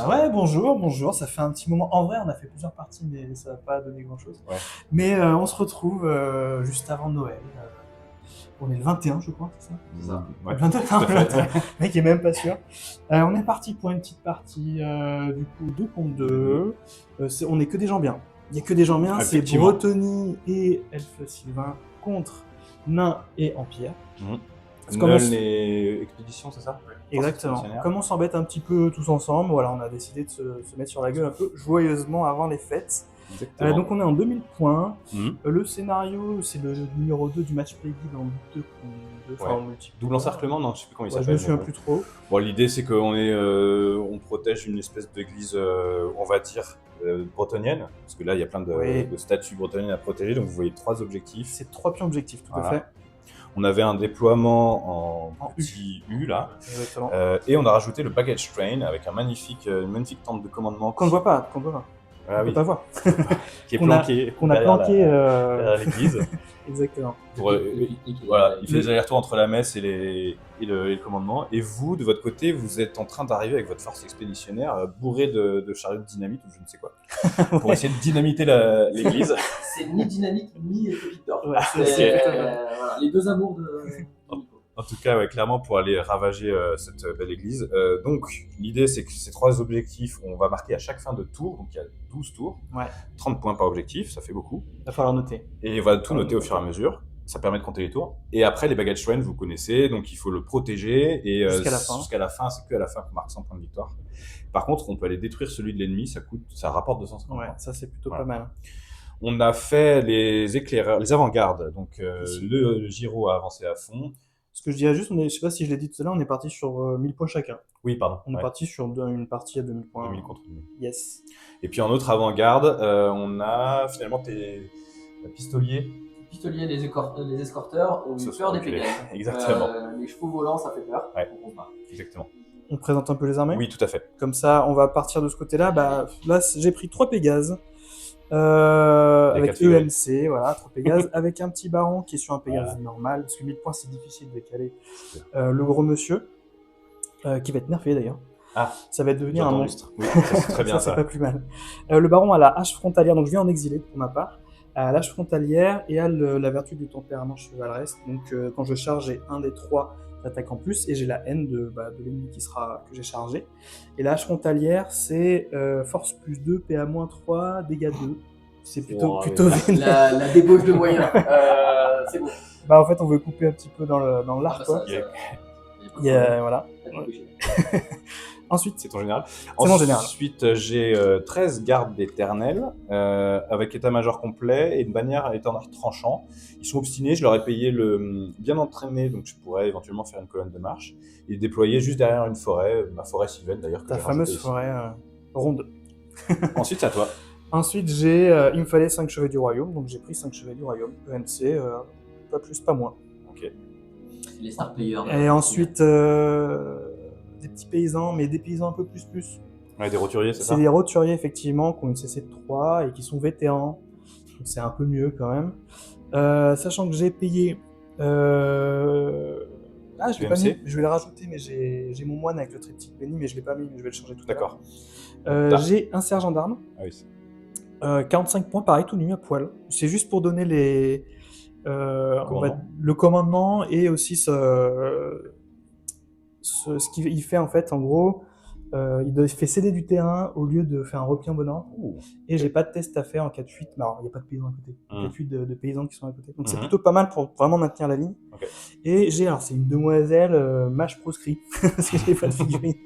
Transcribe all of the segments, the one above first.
Ouais, bonjour. Ça fait un petit moment. En vrai, on a fait plusieurs parties, mais ça n'a pas donné grand-chose. Ouais. Mais on se retrouve juste avant Noël. On est le 21, je crois, c'est ça? C'est ça. Ouais. Le 22, Tout à fait. le mec est même pas sûr. On est parti pour une petite partie, du coup, 2 contre 2. On est que des gens bien. Il n'y a que des gens bien. C'est Effectivement. Bretonnie et Elfe Sylvain contre Nain et Empire. Nuln et Expédition, c'est ça? Exactement. Comme on s'embête un petit peu tous ensemble, voilà, on a décidé de se mettre sur la gueule un peu joyeusement avant les fêtes. Donc on est en 2000 points. Le scénario, c'est le numéro 2 du match play guide en 2 contre 2, enfin en multiple. Double encerclement? Non, je sais plus comment il s'appelle. Je me souviens plus trop. Bon, l'idée c'est qu'on on protège une espèce d'église, on va dire, bretonnienne, parce que là il y a plein de statues bretonniennes à protéger, donc vous voyez 3 objectifs. C'est 3 pions objectifs, tout à fait. On avait un déploiement en petit U là. Exactement. Et on a rajouté le baggage train avec une magnifique tente de commandement. Qu'on ne voit pas. Ah, on peut pas voir. Qui est planqué. Qu'on a planqué derrière l'église. Exactement. Voilà, il fait des allers-retours entre la messe et le commandement. Et vous, de votre côté, vous êtes en train d'arriver avec votre force expéditionnaire bourrée de chariots de dynamite ou je ne sais quoi, pour essayer de dynamiter l'église. C'est ni dynamite ni épée Victor. Ouais, voilà, les deux amours de. En tout cas, clairement, pour aller ravager cette belle église. Donc, l'idée, c'est que ces 3 objectifs, on va marquer à chaque fin de tour. Donc, il y a 12 tours. 30 points par objectif, ça fait beaucoup. Il va falloir noter. Et on va tout noter au fur et à mesure. Ça permet de compter les tours. Et après, les baggage train, vous connaissez. Donc, il faut le protéger. Et jusqu'à la fin, c'est que à la fin qu'on marque 100 points de victoire. Par contre, on peut aller détruire celui de l'ennemi. Ça rapporte 250 points. Ouais, ça, c'est plutôt pas mal. On a fait les éclaireurs, les avant-gardes. Donc, le Giro a avancé à fond. Ce que je dirais juste, je sais pas si je l'ai dit tout à l'heure, on est parti sur 1000 points chacun. Oui, pardon. On est parti sur une partie à 2000 points. 2000 contre 1000. Yes. Et puis en autre avant-garde, on a finalement tes pistoliers. Pistoliers, les escorteurs ont eu peur des Pégases. Exactement. Les chevaux volants, ça fait peur. Ouais, exactement. On présente un peu les armées? Oui, tout à fait. Comme ça, on va partir de ce côté-là. Là, j'ai pris 3 Pégases. Avec EMC, voilà, 3 Pégases, avec un petit baron qui est sur un Pégase normal, parce que 1000 points c'est difficile de caler. Le gros monsieur, qui va être nerfé d'ailleurs. Ça va devenir un monstre. Oui, c'est très bien ça. C'est pas plus mal. Le baron a la hache frontalière, donc je viens en exilé pour ma part. A l'âge frontalière et a la vertu du tempérament chevaleresque. Donc quand je charge, j'ai un des 3 d'attaque en plus et j'ai la haine de l'ennemi que j'ai chargé. Et la hache frontalière, c'est force plus 2, PA moins 3, dégâts 2. C'est plutôt vénère. La débauche de moyens. C'est beau. En fait, on veut couper un petit peu dans l'arc. Voilà. Ensuite, c'est ton général. C'est mon général. Ensuite, j'ai 13 gardes éternels avec état-major complet et une bannière étendard tranchant. Ils sont obstinés, je leur ai payé le bien entraîné, donc je pourrais éventuellement faire une colonne de marche et déployer juste derrière une forêt, ma forêt sylvaine d'ailleurs. Ta fameuse forêt ronde. Ensuite, c'est à toi. Ensuite, il me fallait 5 chevaliers du royaume, donc j'ai pris 5 chevaliers du royaume. EMC, pas plus, pas moins. Ok. Les star players. Et ensuite, des petits paysans, mais des paysans un peu plus. Ouais, des roturiers, c'est ça? C'est des roturiers, effectivement, qui ont une CC de 3 et qui sont vétérans. Donc c'est un peu mieux quand même. Sachant que j'ai payé. Je l'ai pas mis, je vais le rajouter, mais j'ai mon moine avec le triptyque béni, mais je l'ai pas mis, je vais le changer tout à l'heure. D'accord. J'ai un sergent d'armes. Ah oui. 45 points, pareil, tout nu à poil. C'est juste pour donner le commandement et aussi ce qu'il fait en fait. En gros, il fait céder du terrain au lieu de faire un repli en bon ordre. Et j'ai pas de test à faire en cas de fuite. Alors, il n'y a pas de paysans à côté. Il y a de fuite de paysans qui sont à côté. Donc c'est plutôt pas mal pour vraiment maintenir la ligne. Okay. Et c'est une demoiselle mage proscrit, parce que j'ai pas de figurine,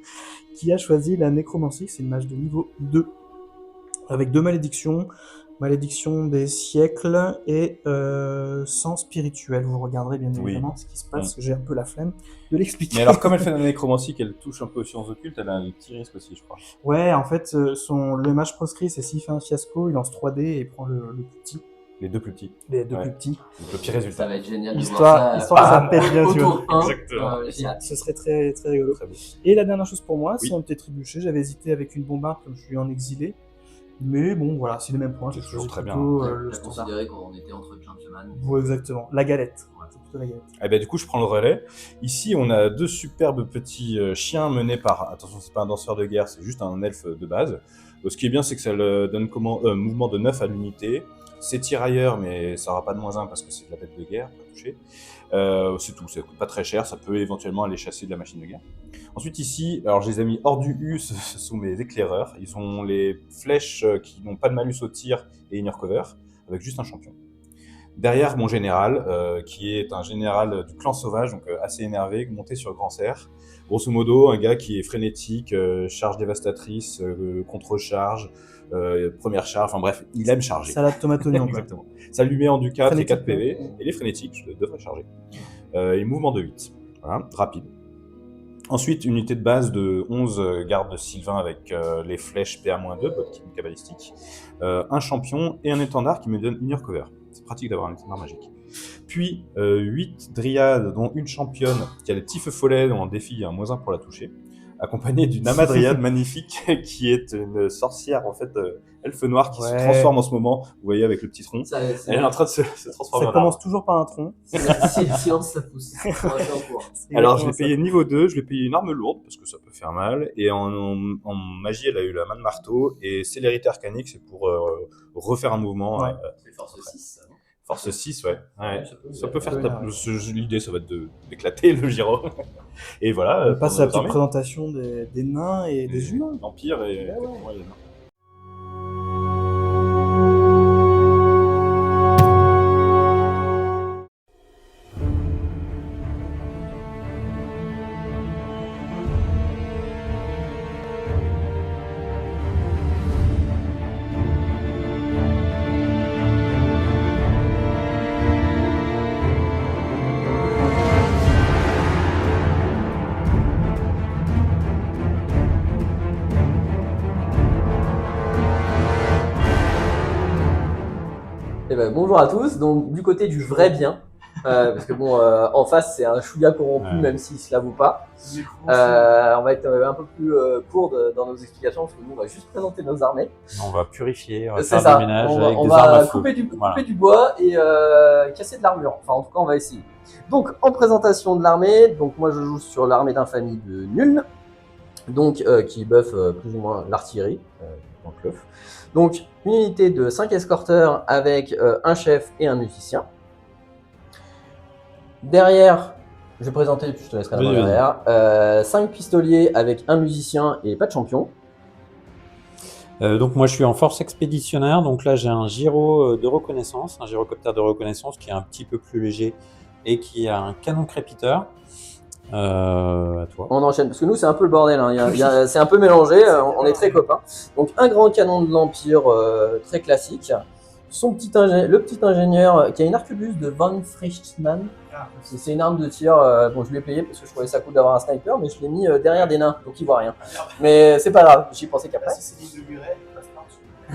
qui a choisi la nécromancie. C'est une mage de niveau 2. Avec 2 malédictions, malédiction des siècles et sang spirituel. Vous regarderez bien évidemment ce qui se passe, j'ai un peu la flemme de l'expliquer. Mais alors, comme elle fait de la nécromancie, qu'elle touche un peu aux sciences occultes, elle a un petit risque aussi, je crois. Ouais, en fait, le mage proscrit, c'est s'il fait un fiasco, il lance 3D et il prend le plus petit. Les 2 plus petits. Les 2 plus petits. Donc le pire résultat. Ça va être génial. Histoire que ça pète bien, tu vois. Exactement. Ce serait très, très rigolo. Très et la dernière chose pour moi, c'est un petit trébuchet. J'avais hésité avec une bombarde, comme je suis en exilé. Mais bon, voilà, c'est les mêmes points. C'est toujours très bien. J'ai considéré qu'on était entre gentlemen. Ouais, exactement. La galette. Ouais. C'est plutôt Rayette. Eh ben, du coup, je prends le relais. Ici, on a 2 superbes petits chiens menés par... Attention, c'est pas un danseur de guerre, c'est juste un elfe de base. Ce qui est bien, c'est que ça le donne mouvement de 9 à l'unité. C'est tirailleur, mais ça aura pas de -1 parce que c'est de la bête de guerre, pas toucher. C'est tout, ça coûte pas très cher, ça peut éventuellement aller chasser de la machine de guerre. Ensuite ici, alors je les ai mis hors du U, ce sont mes éclaireurs. Ils ont les flèches qui n'ont pas de malus au tir et inner cover, avec juste un champion. Derrière mon général, qui est un général du clan sauvage, donc assez énervé, monté sur grand cerf. Grosso modo, un gars qui est frénétique, charge dévastatrice, contre-charge, première charge, enfin bref, il aime charger. Salade tomate oignon. Exactement. Ça lui met en du 4 et Frénétique, 4 PV, ouais. et il est frénétique, je devrais charger. Et mouvement de 8, voilà, rapide. Ensuite, une unité de base de 11 gardes de Sylvain avec les flèches PA-2, botkin cabalistique, un champion et un étendard qui me donne inner cover. C'est pratique d'avoir un étendard magique. Puis 8 dryades, dont une championne qui a des petits feux follets, dont en défi il y a un -1 pour la toucher, accompagnée d'une amadryade magnifique qui est une sorcière en fait elfe noire qui se transforme en ce moment, vous voyez avec le petit tronc. Elle est en train de se transformer Ça en commence arbre. toujours par un tronc. Silence, ça pousse. Alors je l'ai payé niveau 2, je l'ai payé une arme lourde parce que ça peut faire mal, et en magie elle a eu la main de marteau, et célérité arcanique c'est pour refaire un mouvement. Ouais. C'est force 6, ça, non? Force 6, ouais. Ça peut faire Ouais, taper. ouais. L'idée, ça va être d'éclater le gyro. Et voilà. On passe à la petite présentation des nains et des humains. L'Empire et. Ouais, ouais. Ouais, les nains. Eh ben, bonjour à tous, donc du côté du vrai bien, parce que bon, en face c'est un chouïa corrompu, Ouais. même s'il se l'avoue pas. On va être un peu plus court dans nos explications, parce que nous on va juste présenter nos armées. On va purifier, on va C'est faire ça, du ménage on va, avec on des va armes à feu. couper Voilà. du bois et casser de l'armure, enfin en tout cas on va essayer. Donc en présentation de l'armée, donc moi je joue sur l'armée d'infamie de Nuln, donc qui buff plus ou moins l'artillerie, dans le clof. Donc une unité de 5 escorteurs avec un chef et un musicien. Derrière, je vais présenter, puis je te laisserai la main Vas-y, vas-y. derrière. 5 pistoliers avec un musicien et pas de champion. Donc moi je suis en force expéditionnaire, donc là j'ai un gyro de reconnaissance, un gyrocoptère de reconnaissance qui est un petit peu plus léger et qui a un canon crépiteur. À toi. On enchaîne, parce que nous c'est un peu le bordel, hein. C'est un peu mélangé, on est très copains. Donc un grand canon de l'Empire très classique. Le petit ingénieur qui a une arquebuse de Von Frichtmann. C'est une arme de tir, bon je lui ai payé parce que je trouvais ça cool d'avoir un sniper, mais je l'ai mis derrière des nains, donc il voit rien. Mais c'est pas grave, j'y pensais qu'après.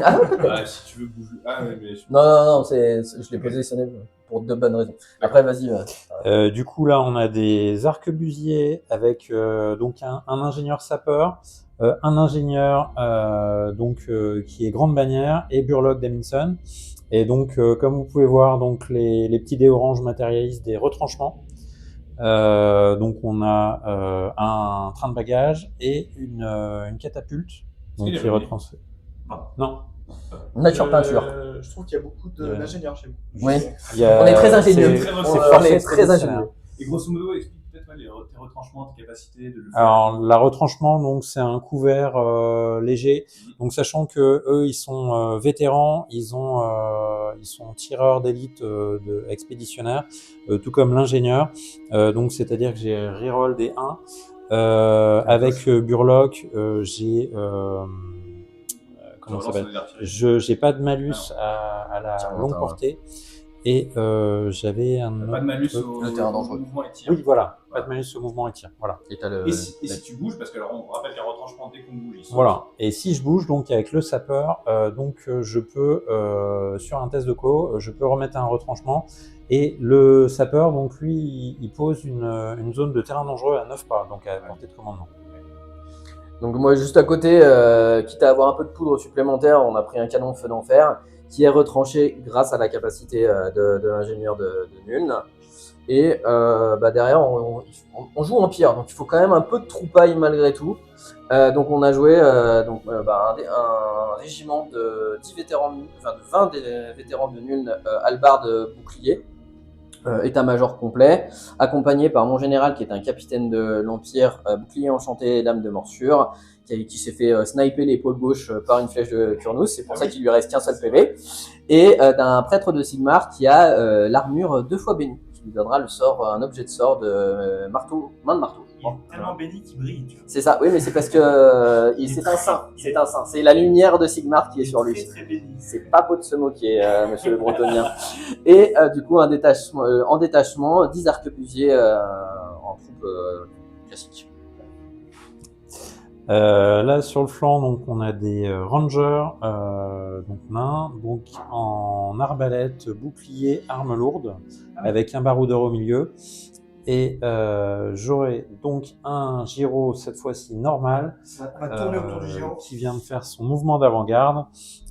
Ah ouais, peut-être. Ah, si tu veux bouger. Ah, mais. Non, je l'ai positionné pour de bonnes raisons. Après vas-y. Du coup là on a des arquebusiers avec donc un ingénieur sapeur, un ingénieur qui est grande bannière et Burlock d'Amundsen. Et donc comme vous pouvez voir donc les petits dés orange matérialisent des retranchements. Donc on a un train de bagages et une catapulte donc qui retransmet. Non. Nature peinture. Je trouve qu'il y a beaucoup d'ingénieurs chez vous. Oui. Il y a- On est très ingénieux. c'est- On c'est est force très expéditionnaire. ingénieux. Et grosso modo, explique peut-être tes retranchements, tes capacités de le faire. Alors, la retranchement, donc, c'est un couvert léger. Donc, sachant que eux, ils sont vétérans, ils sont tireurs d'élite expéditionnaires, tout comme l'ingénieur. Donc, c'est-à-dire que j'ai reroll des 1. Avec Burlock, j'ai comment ça s'appelle ? J'ai pas de malus à la longue portée. Et j'avais un Pas de malus autre- au Le terrain dangereux. mouvement et tir. Oui, voilà. Pas de malus au mouvement et tir. Voilà. Et t'as le. Et si tu bouges, parce que alors, on rappelle qu'un retranchement, dès qu'on bouge, il saute. Voilà. Et si je bouge, donc avec le sapeur, je peux sur un test de co, je peux remettre un retranchement. Et le sapeur, donc lui, il pose une zone de terrain dangereux à 9 pas, donc à portée de commandement. Donc moi juste à côté, quitte à avoir un peu de poudre supplémentaire, on a pris un canon de feu d'enfer qui est retranché grâce à la capacité de l'ingénieur de Nuln. Et derrière, on joue Empire, donc il faut quand même un peu de troupaille malgré tout. Donc on a joué un régiment de 10 vétérans, enfin de 20 vétérans de Nuln, hallebarde bouclier, état-major complet, accompagné par mon général qui est un capitaine de l'Empire, bouclier enchanté et lame de morsure, qui s'est fait sniper l'épaule gauche par une flèche de Turnus, c'est pour ça qu'il lui reste qu'un seul PV, et d'un prêtre de Sigmar qui a l'armure 2 fois bénie, qui lui donnera le sort, un objet de sort de marteau, main de marteau. Il est tellement béni qu'il brille. Tu vois. C'est ça, oui, mais c'est parce que c'est un saint, c'est un saint, c'est la lumière de Sigmar qui est sur lui. Très béni. C'est pas beau de se moquer, monsieur le bretonien. Et du coup, en détachement, 10 arquebusiers en troupe classique. Là sur le flanc, donc on a des rangers, donc nains, donc en arbalète, bouclier, arme lourde, avec un baroudeur au milieu. Et j'aurai donc un Gyro cette fois-ci normal, On va tourner autour du Gyro. qui vient de faire son mouvement d'avant-garde.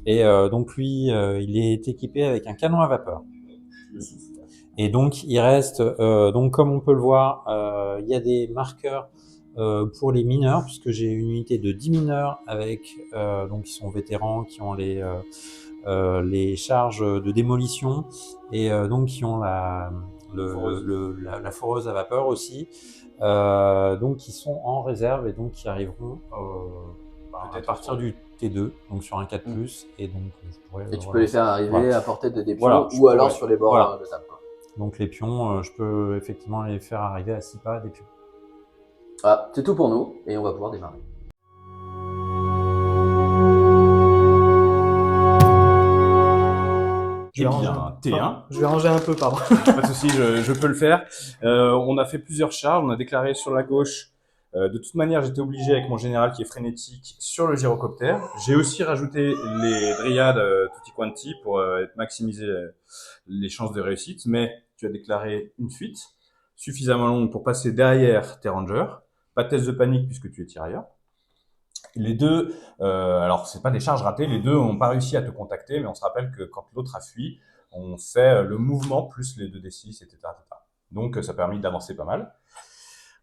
Et donc lui, il est équipé avec un canon à vapeur. Et donc il reste, donc comme on peut le voir, il y a des marqueurs pour les mineurs, puisque j'ai une unité de 10 mineurs avec donc qui sont vétérans, qui ont les charges de démolition et donc qui ont la foreuse à vapeur aussi, donc qui sont en réserve et donc qui arriveront à partir du T2, donc sur un 4+, et donc je pourrais... Et tu peux les faire arriver à portée de des pions, Voilà, ou alors sur les bords de table. Donc les pions, je peux effectivement les faire arriver à 6 pas des pions. Voilà, c'est tout pour nous, et on va pouvoir démarrer. Eh bien, T1. Je vais ranger un peu, pardon. Pas de souci, je peux le faire. On a fait plusieurs charges. On a déclaré sur la gauche. De toute manière, j'étais obligé avec mon général qui est frénétique sur le gyrocoptère. J'ai aussi rajouté les dryades tutti quanti pour maximiser les chances de réussite. Mais tu as déclaré une fuite suffisamment longue pour passer derrière tes rangers. Pas de test de panique puisque tu es tirailleur. Les deux, alors c'est pas des charges ratées, les deux n'ont pas réussi à te contacter, mais on se rappelle que quand l'autre a fui, on fait le mouvement plus les 2d6, etc., etc. Donc ça a permis d'avancer pas mal.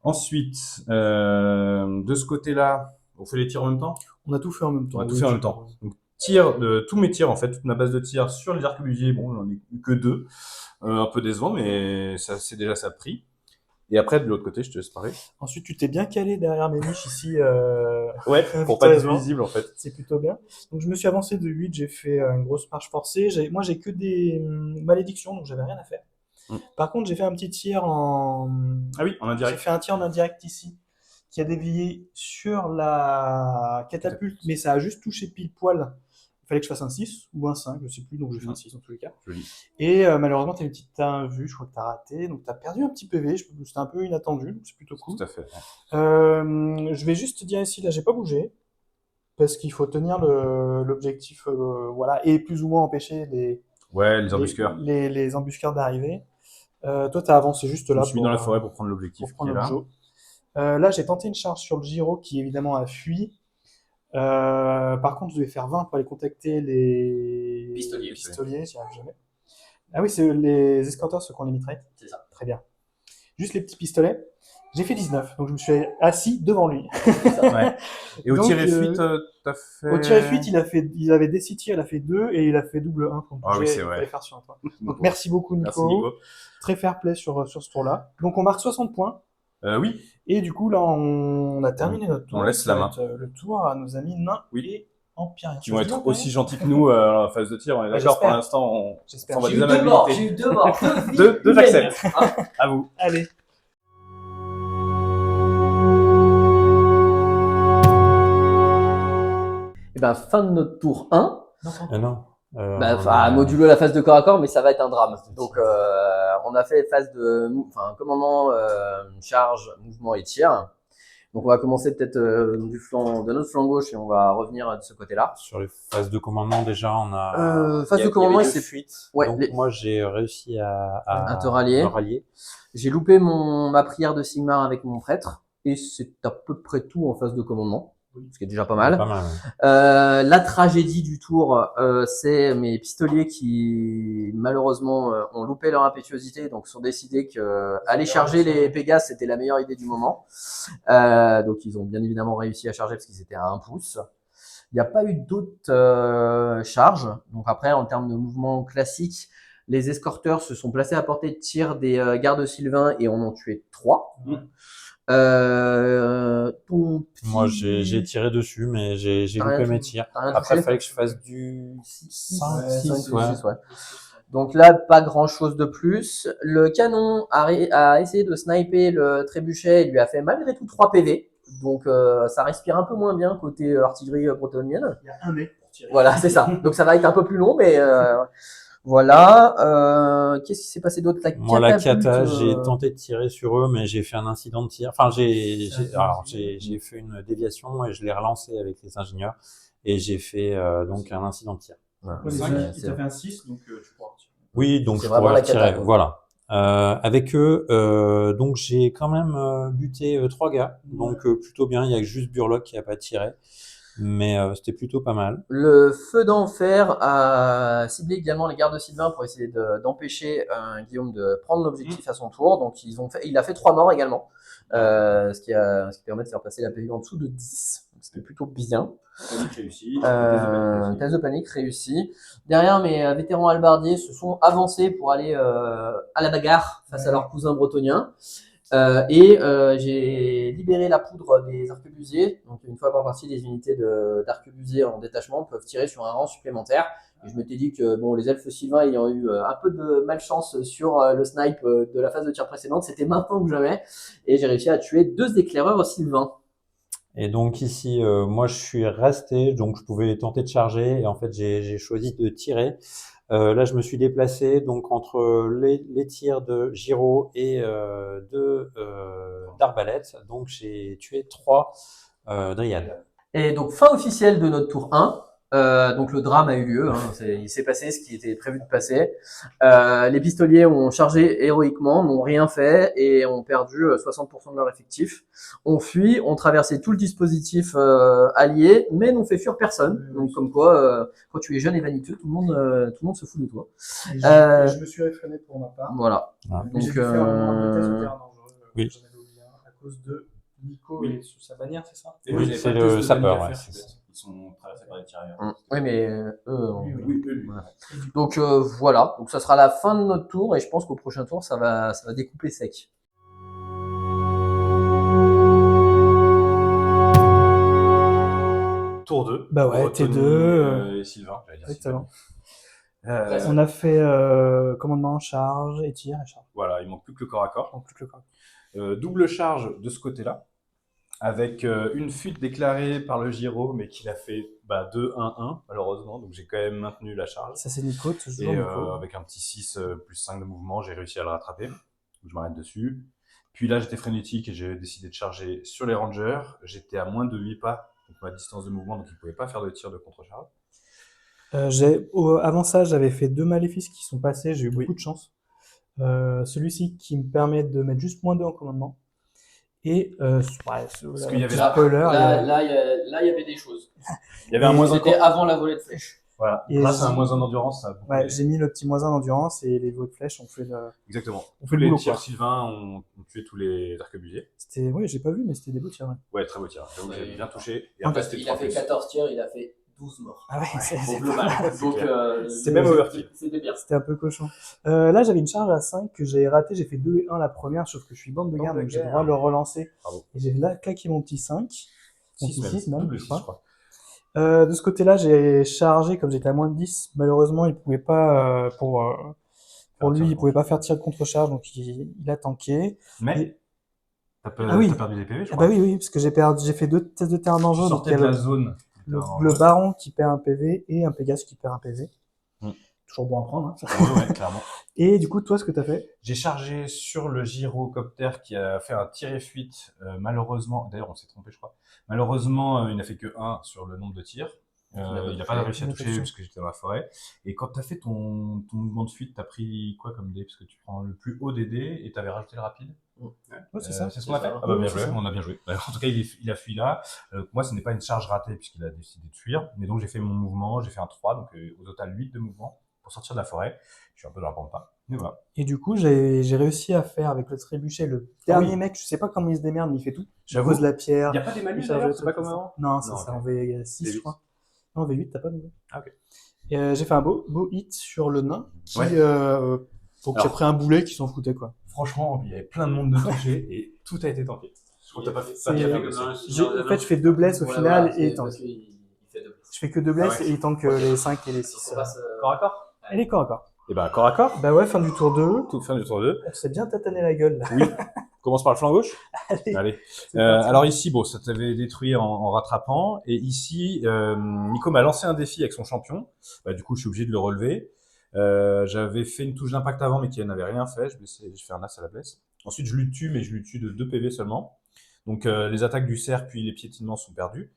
Ensuite, de ce côté-là, on fait les tirs en même temps ? On a tout fait en même temps. On a tout fait en même temps. Donc tous mes tirs en fait, toute ma base de tir sur les arquebusiers, bon j'en ai eu que 2, un peu décevant, mais ça, c'est déjà ça de prix. Et après, de l'autre côté, je te laisse parler. Ensuite, tu t'es bien calé derrière mes niches ici. Ouais, pour pas être visible en fait. C'est plutôt bien. Donc, je me suis avancé de 8, j'ai fait une grosse marche forcée. Moi, j'ai que des malédictions, donc j'avais rien à faire. Par contre, j'ai fait un petit tir en... Ah oui, en indirect. J'ai fait un tir en indirect ici, qui a dévié sur la catapulte, mais ça a juste touché pile poil. Il fallait que je fasse un 6 ou un 5, je sais plus, donc j'ai fait un 6 dans tous les cas. Joli. Et malheureusement, t'as vu, je crois que t'as raté, donc t'as perdu un petit PV, c'était un peu inattendu, donc c'est plutôt cool. Tout à fait. Je vais juste te dire ici, là, j'ai pas bougé, parce qu'il faut tenir l'objectif, voilà, et plus ou moins empêcher les embusqueurs. Les embusqueurs d'arriver. Toi, t'as avancé juste là. Je me suis mis dans la forêt pour prendre l'objectif. Pour prendre là. Là, j'ai tenté une charge sur le Gyro qui évidemment a fui. Par contre, je devais faire 20 pour aller contacter les Pistoliers, j'y arrive jamais. Ah oui, c'est les escorteurs, ceux qui ont les mitraillettes. C'est ça. Très bien. Juste les petits pistolets. J'ai fait 19, donc je me suis assis devant lui. Ouais. Et au Donc, tir et fuite, t'as fait... Au tir et fuite, il avait des 6 tirs, il a fait 2 et il a fait double 1. Ah oui, c'est vrai. Il fallait faire sur un toit. Donc merci beaucoup, Nico. Merci, Nico. Très fair play sur ce tour-là. Donc on marque 60 points. Oui. Et du coup, là, on a terminé notre tour. On laisse la main. Le tour à nos amis nains et empiriens. Qui vont être aussi gentils que nous en phase de tir. On est d'accord, pour l'instant, j'espère. on va J'ai des eu 2 morts, j'ai eu 2 morts. 2 j'accepte. À vous. Allez. Et ben, fin de notre tour 1. Non. Modulo la phase de corps à corps, mais ça va être un drame. Donc, on a fait phase de commandement, charge, mouvement et tir. Donc, on va commencer peut-être de notre flanc gauche et on va revenir de ce côté-là. Sur les phases de commandement, déjà, on a... phase de commandement, il y avait 2 fuites. Ouais, donc, moi, j'ai réussi à te rallier. J'ai loupé ma prière de Sigmar avec mon prêtre. Et c'est à peu près tout en phase de commandement. ce qui est déjà pas mal. Pas mal. Ouais. La tragédie du tour, c'est mes pistoliers qui malheureusement ont loupé leur impétuosité, donc sont décidés que aller charger les Pégases c'était la meilleure idée du moment. Donc ils ont bien évidemment réussi à charger parce qu'ils étaient à 1 pouce. Il n'y a pas eu d'autres charges. Donc après, en termes de mouvement classique, les escorteurs se sont placés à portée de tir des gardes sylvains et en ont tué 3. Moi, j'ai tiré dessus, mais j'ai T'as loupé rien mes touché. tirs. T'as rien Après, il touché. fallait que je fasse du 5, 6, ouais. Ouais. Donc là, pas grand chose de plus. Le canon a essayé de sniper le trébuchet et lui a fait malgré tout 3 PV. Donc ça respire un peu moins bien côté artillerie bretonnienne. Il y a un mec pour tirer. Voilà, c'est ça. Donc ça va être un peu plus long, mais voilà. Qu'est-ce qui s'est passé d'autre? Moi, la catapulte, cata, j'ai tenté de tirer sur eux, mais j'ai fait un incident de tir. Enfin, j'ai fait une déviation et je l'ai relancé avec les ingénieurs et j'ai fait donc un incident de tir. Voilà. Ouais, Ouais, il t'a fait un 6, donc tu pourras retirer. Oui, donc C'est je vraiment pourrais la cata, tirer. quoi. Voilà. Avec eux, donc j'ai quand même buté 3 gars, donc plutôt bien. Il y a juste Burlock qui a pas tiré, mais c'était plutôt pas mal. Le feu d'enfer a ciblé également les gardes sylvains pour essayer d'empêcher Guillaume de prendre l'objectif à son tour. Donc il a fait 3 morts également, ce qui permet de faire passer la PV en dessous de 10. C'était plutôt bien. Panique réussi. Test de panique réussi. Derrière, mes vétérans halbardiers se sont avancés pour aller à la bagarre face à leurs cousins bretoniens. J'ai libéré la poudre des arquebusiers. Donc, une fois par partie, les unités d'arquebusiers en détachement peuvent tirer sur un rang supplémentaire. Et je m'étais dit que bon, les elfes sylvains ayant eu un peu de malchance sur le snipe de la phase de tir précédente, c'était maintenant que jamais. Et j'ai réussi à tuer 2 éclaireurs sylvains. Et donc ici, moi je suis resté, donc je pouvais tenter de charger et en fait j'ai choisi de tirer. Là je me suis déplacé donc entre les tirs de Giro et d'arbalète, donc j'ai tué 3 dryades. Et donc, fin officielle de notre tour 1. Donc le drame a eu lieu, hein. Il s'est passé ce qui était prévu de passer. Les pistoliers ont chargé héroïquement, n'ont rien fait et ont perdu 60% de leur effectif. On fuit, ont traversé tout le dispositif allié, mais n'ont fait fuir personne. Donc comme quoi, quand tu es jeune et vaniteux, tout le monde se fout de toi. Et je me suis réfréné pour ma part. Voilà. Mais j'ai Donc dû faire un test au terrain dangereux. Oui. J'en avais oublié un à cause de Nico et sur sa bannière, c'est ça? Et Oui, vous avez c'est pas de le test de sapeur, panique à ouais, faire, c'est ça. Ils sont traversés par les tirailleurs. Oui, mais Oui, voilà. Donc voilà, donc ça sera la fin de notre tour et je pense qu'au prochain tour ça va découper sec. Tour 2. Bah ouais, Bretonnie, T2, et Sylvain, j'allais dire exactement. Sylvain. On a fait commandement, charge et tir et charge. Voilà, il manque plus que le corps à corps. En plus que le corps. Double charge de ce côté-là, avec une fuite déclarée par le Giro, mais qu'il a fait 2-1-1, malheureusement, donc j'ai quand même maintenu la charge. Ça c'est Nico, toujours Et Nico. avec un petit 6 plus 5 de mouvement, j'ai réussi à le rattraper. Donc je m'arrête dessus. Puis là, j'étais frénétique et j'ai décidé de charger sur les rangers. J'étais à moins de 8 pas, donc ma distance de mouvement, donc ils ne pouvaient pas faire de tir de contre-charge. Avant ça, j'avais fait 2 maléfices qui sont passés, j'ai eu beaucoup de chance. Celui-ci qui me permet de mettre juste moins 2 en commandement. Et Parce qu'il y avait spoiler, Là, il y avait des choses. Il y avait un moins 1 C'était avant la volée de flèche. Voilà, Et grâce à un j'ai- moins 1 d'endurance, ça a beaucoup aidé. j'ai mis le petit moins 1 d'endurance et les voies de flèche ont fait le. Exactement. On fait Tous le les boulot, tirs quoi. Sylvain ont tué tous les arquebusiers. C'était, ouais, j'ai pas vu, mais c'était des beaux tirs. Ouais. Ouais, très beau tir. J'avoue que j'ai bien touché. Et Ah, après, c'était 3 plus. 14 tirs, il a fait 12 morts. Ah ouais, Au global. Donc, C'est même overkill. C'était bien. c'était un peu cochon. Là, j'avais une charge à 5 que j'ai raté. J'ai fait 2 et 1 la première, sauf que je suis bande de guerre, donc j'ai le droit de le relancer. Bravo. Et j'ai là claqué mon petit 5. Mon 6 petit 6 même. même, Double je 6, crois. je crois. De ce côté-là, j'ai chargé, comme j'étais à moins de 10. Malheureusement, il pouvait pas, pour lui, il pouvait pas faire tir de contre-charge, donc il a tanké. Mais t'as Ah oui. perdu des PV, je Ah crois. bah oui, parce que j'ai fait 2 tests de terrain Tu dangereux, donc sortais il y de avait la zone. le baron qui perd un PV et un Pégase qui perd un PV. Toujours bon à prendre. Hein. Ouais, clairement. Et du coup, toi, ce que t'as fait? J'ai chargé sur le gyrocopter qui a fait un tir et fuite. Malheureusement, d'ailleurs, on s'est trompé, je crois. Malheureusement, il n'a fait que 1 sur le nombre de tirs. Il n'a pas réussi à toucher parce que j'étais dans la forêt. Et quand tu as fait ton mouvement de fuite, tu as pris quoi comme dé? Parce que tu prends le plus haut des dés et tu avais rajouté le rapide. Ouais, c'est ça. C'est ce qu'on a fait. ça. Ah bah bien C'est joué, ça. on a bien joué. Bah, en tout cas, il a fui là. Moi, ce n'est pas une charge ratée puisqu'il a décidé de fuir. Mais donc, j'ai fait mon mouvement, j'ai fait un 3, donc au total 8 de mouvement pour sortir de la forêt. Je suis un peu dans la pampa. Mais voilà. Et du coup, j'ai réussi à faire avec le trébuchet le dernier mec, je sais pas comment il se démerde, mais il fait tout. Je J'avoue. pose la pierre. Il n'y a pas des il malus charge d'ailleurs, le c'est truc, pas comme tout ça. avant. Non, c'est Non, ça, ok. en V6, je V8. crois. Non, en V8, t'as pas de V8. Ah, ok. Et j'ai fait un beau hit sur le nain qui, Ouais. donc, qui a pris un boulet qui s'en foutait, quoi. Franchement, il y avait plein de monde de toucher et tout a été tanké. Je crois que t'as pas fait ça. C'est- Bien négocié. En fait, je fais 2 blesses au final et il tank. Parce qu'il fait 2 blesses. Je fais que 2 blesses Ah ouais. et il tank les 5 et les 6. On passe, Corps à corps. Et les corps à corps. Et bah, corps à corps. Bah ouais, fin du tour 2. Toute fin du tour 2. On s'est bien tatané la gueule, là. Oui. On commence par le flanc gauche. Allez, Allez. c'est parti. Alors ici, bon, ça t'avait détruit en rattrapant. Et ici, Nico m'a lancé un défi avec son champion. Bah, du coup, je suis obligé de le relever. J'avais fait une touche d'impact avant, mais qui n'avait rien fait. Je fais un as à la blesse. Ensuite, je lui tue, mais je lui tue de 2 PV seulement. Donc, les attaques du cerf puis les piétinements sont perdus.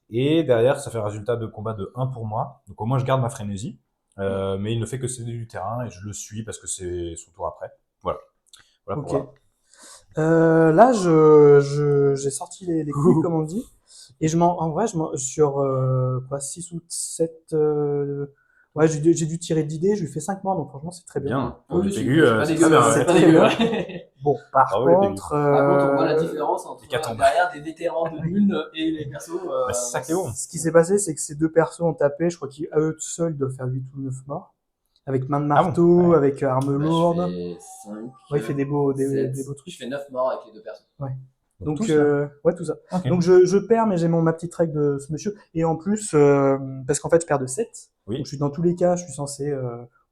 Et derrière, ça fait un résultat de combat de 1 pour moi. Donc, au moins, je garde ma frénésie. Mais il ne fait que céder du terrain et je le suis parce que c'est son tour après. Voilà. Voilà pour Ok. là. Là, j'ai sorti les couilles, comme on dit. Et en vrai, sur 6 ou 7. Ouais, j'ai dû tirer 10 dés, je lui fais 5 morts, donc franchement, c'est très bien. Bien. Pour Oui, les c'est pégus, pas c'est dégueu, très bien. c'est Ouais. pas très dégueu. bien. Bon, par Bravo, les contre, Par contre, on voit la différence entre Hécatombe. derrière des vétérans de Lune et les persos. Bah, c'est ça qui est bon. ce qui s'est passé, c'est que ces 2 persos ont tapé, je crois qu'à eux seuls, ils doivent faire 8 ou 9 morts. Avec main de Ah bon marteau, Ouais. avec arme lourde. Je fais 5, Ouais, il fait des beaux Je trucs. fais 9 morts avec les 2 persos. Donc, tout ça. ouais, tout ça. Ok. Donc, je perds, mais j'ai ma petite règle de ce monsieur. Et en plus, parce qu'en fait, je perds de 7. Oui. Donc, dans tous les cas, je suis censé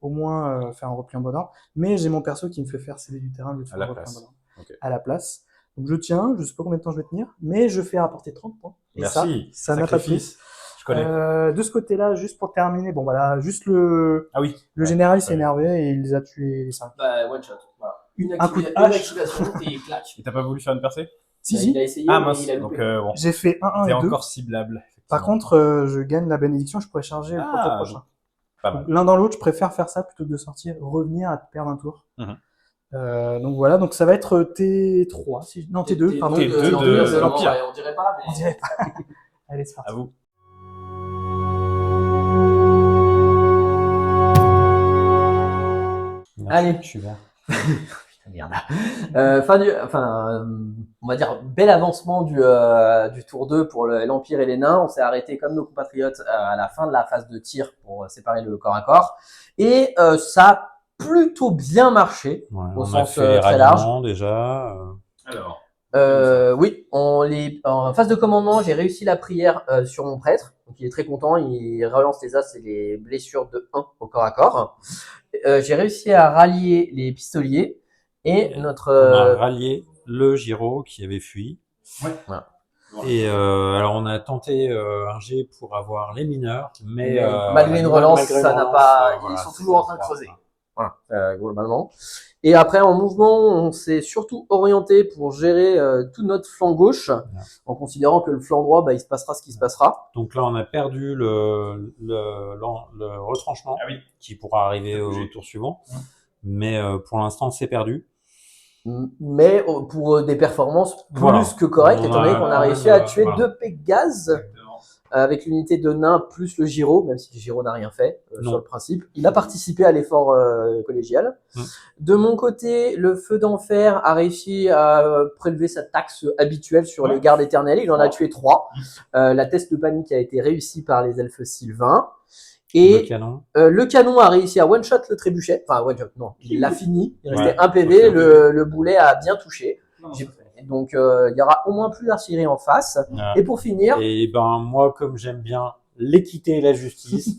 au moins faire un repli en bon ordre. Mais j'ai mon perso qui me fait faire céder du terrain au lieu de À faire la un repli en place. bon ordre. Ok. À la place. Donc, je tiens, je sais pas combien de temps je vais tenir, mais je fais rapporter 30 points. Et Merci. ça n'a pas de prix. Sacrifice. Je connais. De ce côté-là, juste pour terminer, bon voilà, juste le Ah oui. général s'est Ouais. énervé et il les a tués les 5. Bah, one shot. Voilà. Un coup de Une hache. activation et clac. Et t'as pas voulu faire une percée Si, Il si, a essayé, Ah mais mince. il a Donc loupé. bon. j'ai fait 1, 1 T'es et 2. encore ciblable. Par effectivement. contre, je gagne la bénédiction, je pourrais charger pour le tour Ah, prochain. pas Donc, mal. l'un dans l'autre, je préfère faire ça plutôt que de sortir, revenir à te perdre un tour. Mhm. Donc voilà, donc ça va être T3, non T2, pardon. T2 de l'Empire. On dirait pas, mais. On dirait pas. Allez, c'est parti. À vous. Allez. Je suis vert. Merde. On va dire bel avancement du tour 2 pour l'Empire et les nains. On s'est arrêté comme nos compatriotes à la fin de la phase de tir pour séparer le corps à corps. Et ça a plutôt bien marché. Ouais, Au on a sens, fait les très large. ralliements déjà. Alors. Oui, en phase de commandement, j'ai réussi la prière sur mon prêtre. Donc il est très content, il relance les as et les blessures de 1 au corps à corps. J'ai réussi à rallier les pistoliers et notre On a rallié le Giro qui avait fui. Ouais. Voilà. Et alors on a tenté un jet pour avoir les mineurs, mais malgré une relance, malgré une ça n'a relance, pas. voilà, Ils sont c'est toujours en ça, train de ça. creuser. Voilà, globalement. Et après, en mouvement, on s'est surtout orienté pour gérer tout notre flanc gauche, en considérant que le flanc droit, bah, il se passera ce qui se passera. Donc là on a perdu le retranchement Ah oui. qui pourra arriver au tour suivant, mais pour l'instant c'est perdu. Mais pour des performances plus Voilà. que correctes, On étant donné a qu'on a quand réussi même, à tuer voilà. 2 Pégases avec l'unité de nain plus le Giro, même si le Giro n'a rien fait Non. sur le principe. Il a participé à l'effort collégial. De mon côté, le Feu d'Enfer a réussi à prélever sa taxe habituelle sur les gardes éternels. Il en a tué 3. La test de panique a été réussie par les elfes sylvains. Et Le canon. le canon a réussi à one-shot le trébuchet. Enfin, one-shot, non. Il l'a fini. Il restait Ouais. 1 PV. Ok. Le boulet a bien touché. Non, J'ai- Donc, il y aura au moins plus d'artillerie en face. Voilà. Et pour finir, Et ben moi, comme j'aime bien l'équité et la justice,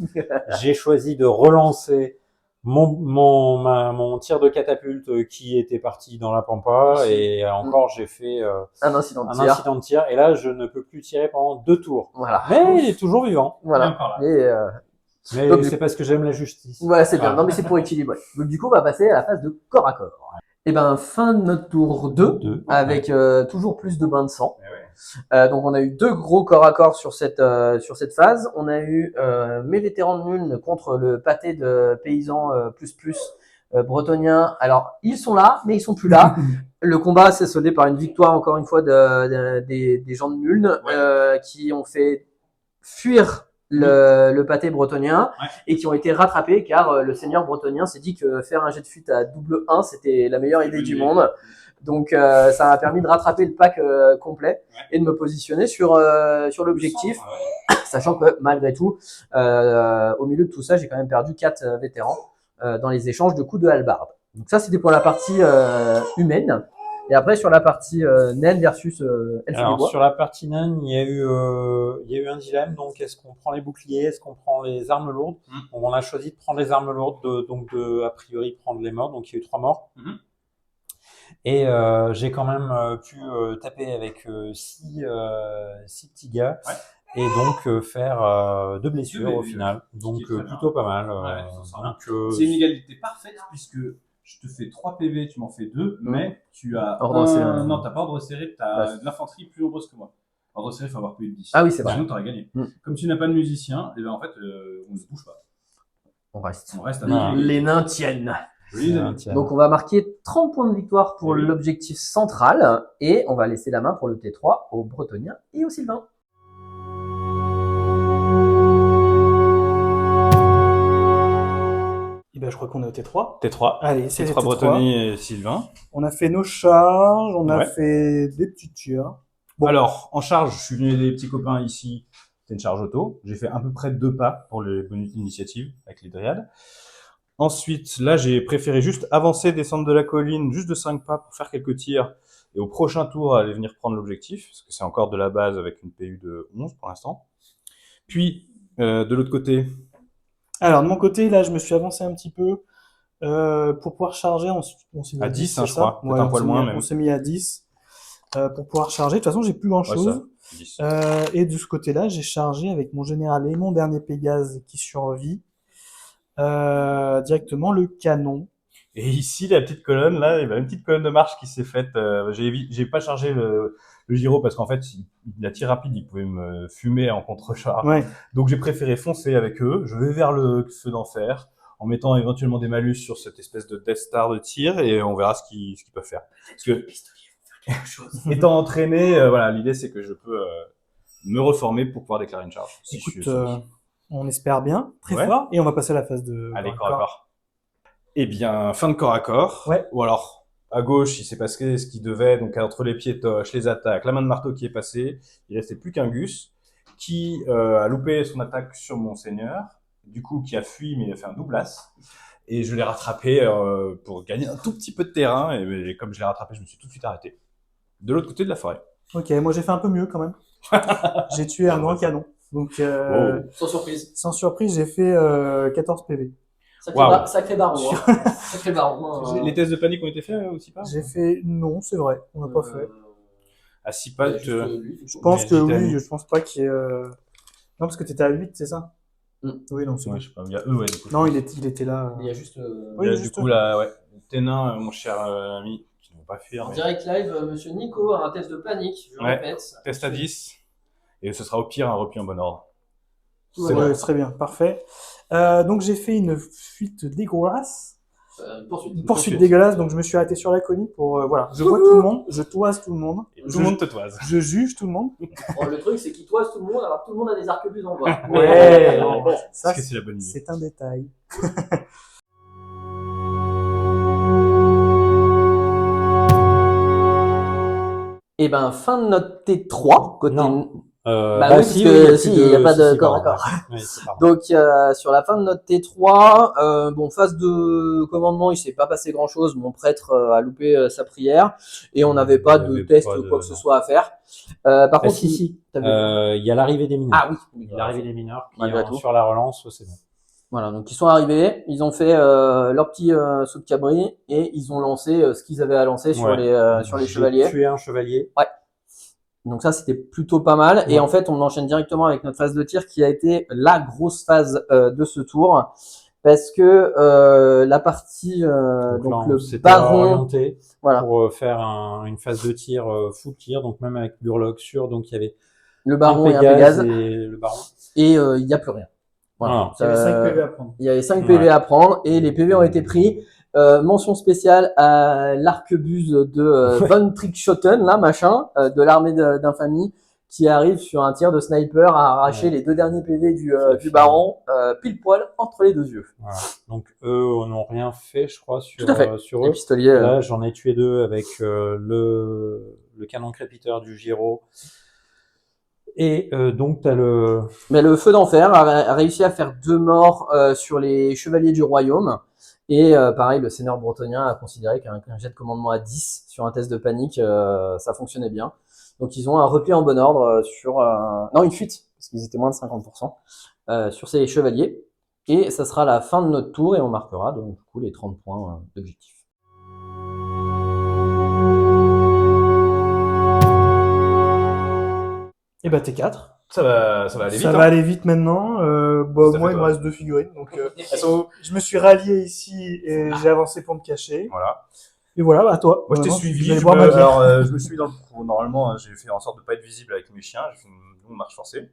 j'ai choisi de relancer mon tir de catapulte qui était parti dans la pampa, et encore j'ai fait un incident de un tir. incident de tir, et là je ne peux plus tirer pendant 2 tours. Voilà. Mais il est toujours vivant. Il est Voilà. encore là. Et, Mais Donc, c'est parce que j'aime la justice. ouais, c'est bien. Voilà. Non, mais c'est pour équilibrer. Donc, du coup, on va passer à la phase de corps à corps. Et ben, fin de notre tour 2, Deux. avec toujours plus de bains de sang. Eh ouais. Donc, on a eu 2 gros corps à corps sur cette phase. On a eu mes vétérans de Nuln contre le pâté de paysans bretonniens. Alors, ils sont là, mais ils sont plus là. Le combat s'est soldé par une victoire, encore une fois, des gens de Mulne, qui ont fait fuir le pâté bretonien et qui ont été rattrapés car le seigneur bretonien s'est dit que faire un jet de fuite à double 1, c'était la meilleure idée du monde. Donc, ça m'a permis de rattraper le pack complet et de me positionner sur l'objectif. Sachant que malgré tout, au milieu de tout ça, j'ai quand même perdu 4 vétérans dans les échanges de coups de hallebarde. Donc ça, c'était pour la partie humaine. Et après, sur la partie naine versus elfe du bois. Sur la partie naine, il y a eu un dilemme. Donc, est-ce qu'on prend les boucliers, est-ce qu'on prend les armes lourdes? Donc, on a choisi de prendre les armes lourdes, a priori prendre les morts. Donc, il y a eu 3 morts. Et j'ai quand même pu taper avec 6 petits gars. Et donc faire 2 blessures au final. Donc plutôt pas mal. C'est une égalité parfaite puisque je te fais 3 PV, tu m'en fais 2, mais tu as ordre serré. Non, t'as pas ordre serré, t'as de l'infanterie plus nombreuse que moi. Ordre serré, il faut avoir plus de 10. Ah oui, c'est vrai. Sinon, t'aurais gagné. Comme tu n'as pas de musicien, et ben en fait, on ne se bouge pas. On reste. Les nains tiennent. Oui, donc on va marquer 30 points de victoire pour l'objectif central et on va laisser la main pour le T3 aux Bretoniens et aux Sylvains. Je crois qu'on est au T3. T3. Allez, c'est T3 Bretonnie et Sylvain. On a fait nos charges, on a fait des petits tirs. Bon. Alors, en charge, je suis venu aider les petits copains ici. C'est une charge auto. J'ai fait à peu près 2 pas pour les bonus d'initiative avec les dryades. Ensuite, là, j'ai préféré juste avancer, descendre de la colline, juste de 5 pas pour faire quelques tirs. Et au prochain tour, aller venir prendre l'objectif, parce que c'est encore de la base avec une PU de 11 pour l'instant. Puis, de l'autre côté... Alors, de mon côté, là, je me suis avancé un petit peu pour pouvoir charger. On s'est mis à 10, je crois. Ouais, un poil moins, même. On s'est mis à 10 pour pouvoir charger. De toute façon, j'ai plus grand-chose. Et de ce côté-là, j'ai chargé avec mon général et mon dernier Pégase qui survit directement le canon. Et ici, la petite colonne, là, il y a une petite colonne de marche qui s'est faite. J'ai pas chargé le gyro parce qu'en fait, la tir rapide, il pouvait me fumer en contre-char. Donc, j'ai préféré foncer avec eux. Je vais vers le feu d'enfer en mettant éventuellement des malus sur cette espèce de Death Star de tir et on verra ce qu'ils peuvent faire. Parce que, étant entraîné, l'idée c'est que je peux me reformer pour pouvoir déclarer une charge. Écoute, on espère bien, très fort, et on va passer à la phase de Allez, corps à corps. Eh bien, fin de corps à corps. Ou alors, à gauche, il s'est passé ce qu'il devait. Donc, entre les piétoches, les attaques, la main de marteau qui est passée. Il restait plus qu'un Gus qui a loupé son attaque sur mon seigneur. Du coup, qui a fui, mais il a fait un double as. Et je l'ai rattrapé pour gagner un tout petit peu de terrain. Et comme je l'ai rattrapé, je me suis tout de suite arrêté. De l'autre côté de la forêt. Ok, moi j'ai fait un peu mieux quand même. J'ai tué un grand canon. Donc, sans surprise. Sans surprise, j'ai fait 14 PV. Sacré baron. Sacré baron. Les tests de panique ont été faits aussi pas? J'ai fait... Non, c'est vrai, on n'a pas fait. À 6 pattes... Je pense que oui, je pense pas qu'il y ait... Non, parce que t'étais à 8, c'est ça? Oui, non, c'est bon. Je sais pas, il y a eux, du coup. Non, il était là. Il y a juste... du coup, là, tes nains, mon cher ami, qui ne vont pas fuir. En direct live, monsieur Nico a un test de panique, je répète. Test à 10. Et ce sera au pire un repli en bon ordre. C'est très bien, parfait. Donc j'ai fait une fuite dégueulasse. Poursuite dégueulasse, donc je me suis arrêté sur la colline pour... je vois tout le monde, je toise tout le monde. Et tout le monde te toise. Je juge tout le monde. Le truc, c'est qu'il toise tout le monde, alors tout le monde a des arquebuses en bois. Ça, c'est la bonne idée. C'est un détail. Et ben, fin de notre T3, côté... Non. oui, parce que il n'y a pas de corps à corps. Donc, sur la fin de notre T3, phase de commandement, il s'est pas passé grand chose. Mon prêtre a loupé sa prière et on n'avait pas de test ou quoi que ce soit à faire. Par contre, ici, il y a l'arrivée des mineurs. Ah oui. L'arrivée des mineurs qui sur la relance, c'est bon. Voilà, donc ils sont arrivés, ils ont fait leur petit saut de cabri et ils ont lancé ce qu'ils avaient à lancer sur les chevaliers. J'ai tué un chevalier. Ouais. Donc ça, c'était plutôt pas mal. Ouais. Et en fait, on enchaîne directement avec notre phase de tir qui a été la grosse phase de ce tour. Parce que la partie, donc le baron... orienté pour faire une phase de tir full tir, donc même avec Burlock sûr. Donc il y avait le baron et un Pégase. Et il n'y a plus rien. Voilà. Il y avait 5 PV à prendre. Il y avait 5 PV à prendre et les PV ont été pris Mention spéciale à l'arquebuse de Von Trickschoten, là, machin, de l'armée d'infamie, qui arrive sur un tir de sniper à arracher les 2 derniers PV du baron, pile poil entre les 2 yeux. Voilà. Donc eux n'ont rien fait, je crois, sur, Tout à fait. sur Les eux. pistoliers. Là, j'en ai tué 2 avec le canon crépiteur du Giro. Et donc, tu as le... Mais le feu d'enfer a réussi à faire 2 morts sur les chevaliers du royaume. Et pareil, le seigneur bretonien a considéré qu'un jet de commandement à 10 sur un test de panique, ça fonctionnait bien. Donc ils ont un repli en bon ordre sur... non, une fuite, parce qu'ils étaient moins de 50% sur ces chevaliers. Et ça sera la fin de notre tour et on marquera donc du coup les 30 points d'objectif. Et bah T4. Ça va aller vite. Ça va aller vite maintenant. Ça Moi, fait il me quoi reste 2 figurines. Donc, je me suis rallié ici et j'ai avancé pour me cacher. Voilà. Et voilà, à toi. Moi, je t'ai Maintenant, suivi. je vais boire ma bière. Alors, je me suis mis dans le trou. Normalement, j'ai fait en sorte de pas être visible avec mes chiens. J'ai fait une longue marche forcée.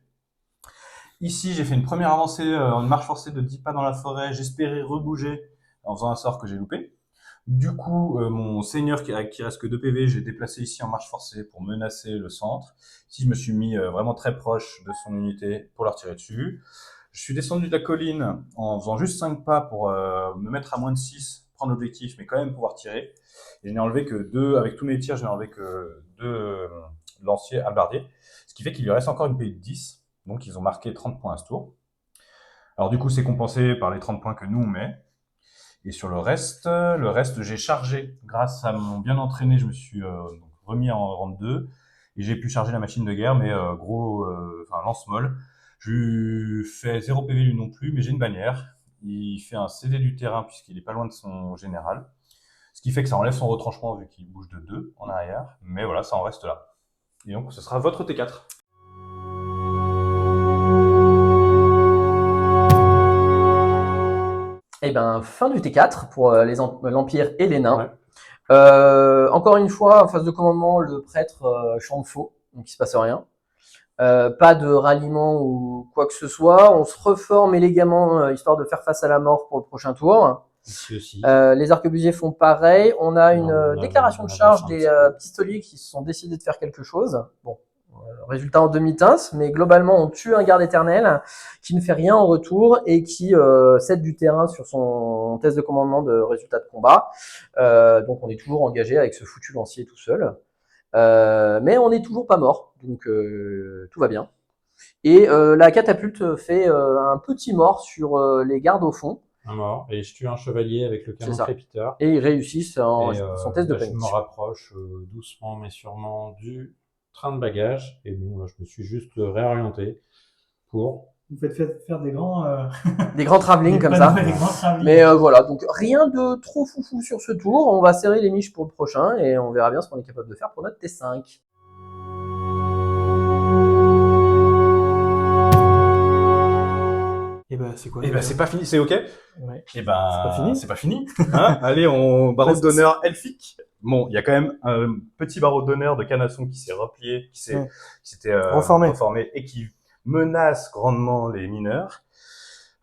Ici, j'ai fait une première avancée, une marche forcée de 10 pas dans la forêt. J'espérais rebouger en faisant un sort que j'ai loupé. Du coup, mon seigneur qui reste que 2 PV, j'ai déplacé ici en marche forcée pour menacer le centre. Ici, je me suis mis vraiment très proche de son unité pour leur tirer dessus. Je suis descendu de la colline en faisant juste 5 pas pour me mettre à moins de 6, prendre l'objectif, mais quand même pouvoir tirer. Et je n'ai enlevé que 2, avec tous mes tirs, je n'ai enlevé que 2 lanciers halbardiers, ce qui fait qu'il lui reste encore une PI de 10. Donc, ils ont marqué 30 points à ce tour. Alors, du coup, c'est compensé par les 30 points que nous, on met. Et sur le reste, j'ai chargé. Grâce à mon bien entraîné, je me suis remis en rang 2 et j'ai pu charger la machine de guerre, mais lance-molle. Je lui fais 0 PV lui non plus, mais j'ai une bannière. Il fait un CD du terrain puisqu'il est pas loin de son général. Ce qui fait que ça enlève son retranchement vu qu'il bouge de 2 en arrière. Mais voilà, ça en reste là. Et donc, ce sera votre T4. Et ben fin du T4 pour l'Empire et les nains. Ouais. Encore une fois, en phase de commandement, le prêtre chante faux, donc il se passe rien. Pas de ralliement ou quoi que ce soit. On se reforme élégamment histoire de faire face à la mort pour le prochain tour. Ici aussi. Les arquebusiers font pareil. On a une déclaration de charge des pistoliers qui se sont décidés de faire quelque chose. Bon, résultat en demi-teinte, mais globalement on tue un garde éternel qui ne fait rien en retour et qui cède du terrain sur son test de commandement de résultat de combat. Donc on est toujours engagé avec ce foutu lancier tout seul. Mais on n'est toujours pas mort, donc tout va bien. Et la catapulte fait un petit mort sur les gardes au fond. Un mort. Et je tue un chevalier avec le canon crépiteur. Et ils réussissent son test de là, panique. Je me rapproche doucement mais sûrement du train de bagages. Et bon, là, je me suis juste réorienté pour... Vous faites faire des grands... des grands travelling comme ça. Des grands travelling. Mais voilà, donc rien de trop foufou sur ce tour. On va serrer les miches pour le prochain et on verra bien ce qu'on est capable de faire pour notre T5. Et ben c'est quoi? Et ben c'est pas fini, c'est ok. Ouais. Et ben c'est pas fini. Hein, allez, on barreau d'honneur elfique. Bon, il y a quand même un petit barreau d'honneur de canasson qui s'est replié, qui s'était reformé et qui menace grandement les mineurs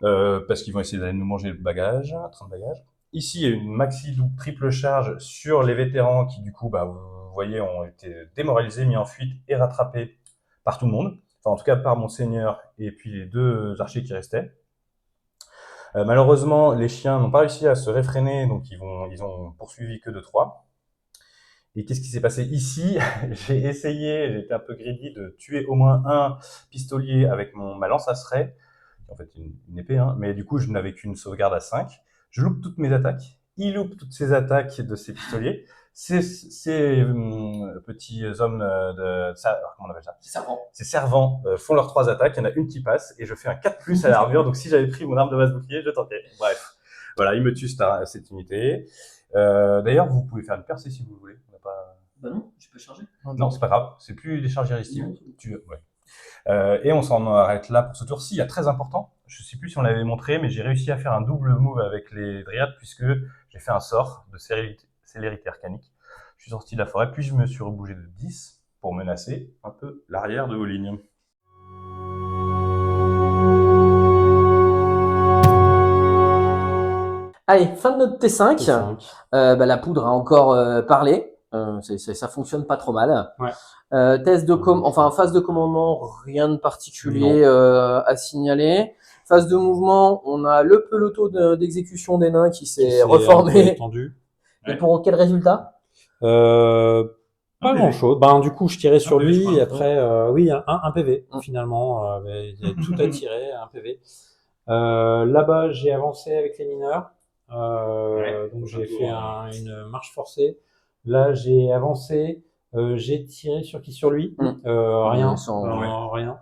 parce qu'ils vont essayer d'aller nous manger le bagage, train de bagage. Ici, il y a une maxi double triple charge sur les vétérans qui du coup, vous voyez, ont été démoralisés, mis en fuite et rattrapés par tout le monde. Enfin, en tout cas, par mon seigneur et puis les 2 archers qui restaient. Malheureusement, les chiens n'ont pas réussi à se réfréner, donc ils ont poursuivi que de 3. Et qu'est-ce qui s'est passé ici? J'ai été un peu greedy de tuer au moins un pistolier avec ma lance à serait, en fait une épée, hein, mais du coup je n'avais qu'une sauvegarde à 5. Je loupe toutes mes attaques. Il loupe toutes ses attaques de ses pistoliers. Ces petits hommes comment on appelle ça? Ces servants font leurs 3 attaques, il y en a une qui passe, et je fais un 4+ à l'armure, donc si j'avais pris mon arme de masse bouclier, je tentais. Bref, voilà, il me tue cette unité. D'ailleurs, vous pouvez faire une percée si vous voulez. On n'a pas... Bah non, tu peux charger. Non, c'est pas grave, c'est plus des charges irrésistibles. Et on s'en arrête là pour ce tour-ci. Il y a très important, je sais plus si on l'avait montré, mais j'ai réussi à faire un double move avec les dryades puisque j'ai fait un sort de célérité arcanique. Je suis sorti de la forêt, puis je me suis rebougé de 10 pour menacer un peu l'arrière de vos lignes. Allez, fin de notre T5. T5. La poudre a encore parlé. Ça fonctionne pas trop mal. Ouais. Phase de commandement, rien de particulier à signaler. Phase de mouvement, on a le peloton d'exécution des nains qui s'est reformé. Étendu. Et pour quel résultat? Pas grand chose. Ben, du coup, je tirais sur PV, je lui crois, et après, oui, un PV, Mm. finalement. Il y a tout à tirer, un PV. Là-bas, j'ai avancé avec les mineurs. Donc, j'ai fait une marche forcée. Là, j'ai avancé. J'ai tiré sur qui? Sur lui? Mm. Rien. Ouais. Rien.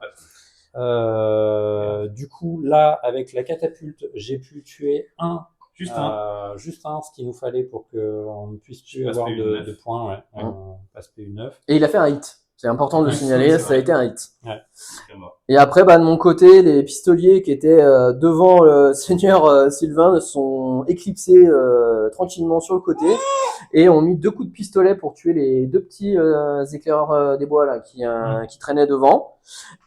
Du coup, là, avec la catapulte, j'ai pu tuer juste un, ce qu'il nous fallait pour qu'on ne puisse plus avoir de points. Ouais. On passe PU9. Et il a fait un hit. C'est important de le signaler, ça a été un hit. Ouais. Et après, de mon côté, les pistoliers qui étaient devant le seigneur Sylvain sont éclipsés tranquillement sur le côté et ont mis 2 coups de pistolet pour tuer les 2 petits éclaireurs des bois là qui traînaient devant.